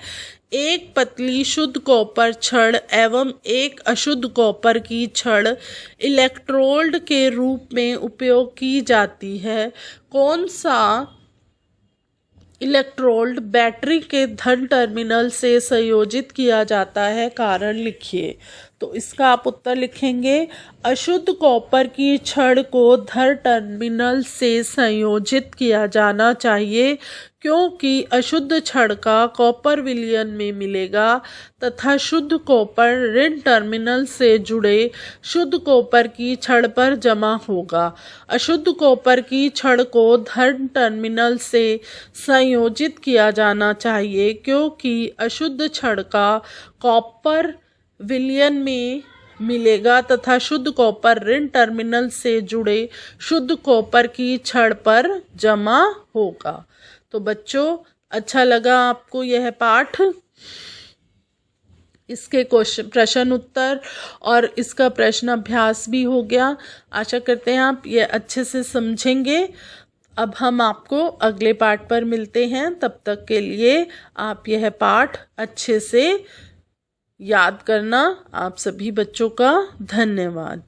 एक पतली शुद्ध कॉपर छड़ एवं एक अशुद्ध कॉपर की छड़ इलेक्ट्रोड के रूप में उपयोग की जाती है। कौन सा इलेक्ट्रोड बैटरी के धन टर्मिनल से संयोजित किया जाता है? कारण लिखिए। तो इसका आप उत्तर लिखेंगे। अशुद्ध कॉपर की छड़ को धन टर्मिनल से संयोजित किया जाना चाहिए, क्योंकि अशुद्ध छड़ का कॉपर विलयन में मिलेगा तथा शुद्ध कॉपर ऋण टर्मिनल से जुड़े शुद्ध कॉपर की छड़ पर जमा होगा। अशुद्ध कॉपर की छड़ को धन टर्मिनल से संयोजित किया जाना चाहिए, क्योंकि अशुद्ध छड़ का कॉपर विलयन में मिलेगा तथा शुद्ध कॉपर ऋण टर्मिनल से जुड़े शुद्ध कॉपर की छड़ पर जमा होगा। तो बच्चों, अच्छा लगा आपको यह पाठ? इसके क्वेश्चन प्रश्न उत्तर और इसका प्रश्न अभ्यास भी हो गया। आशा करते हैं आप ये अच्छे से समझेंगे। अब हम आपको अगले पाठ पर मिलते हैं। तब तक के लिए आप यह पाठ अच्छे से याद करना। आप सभी बच्चों का धन्यवाद।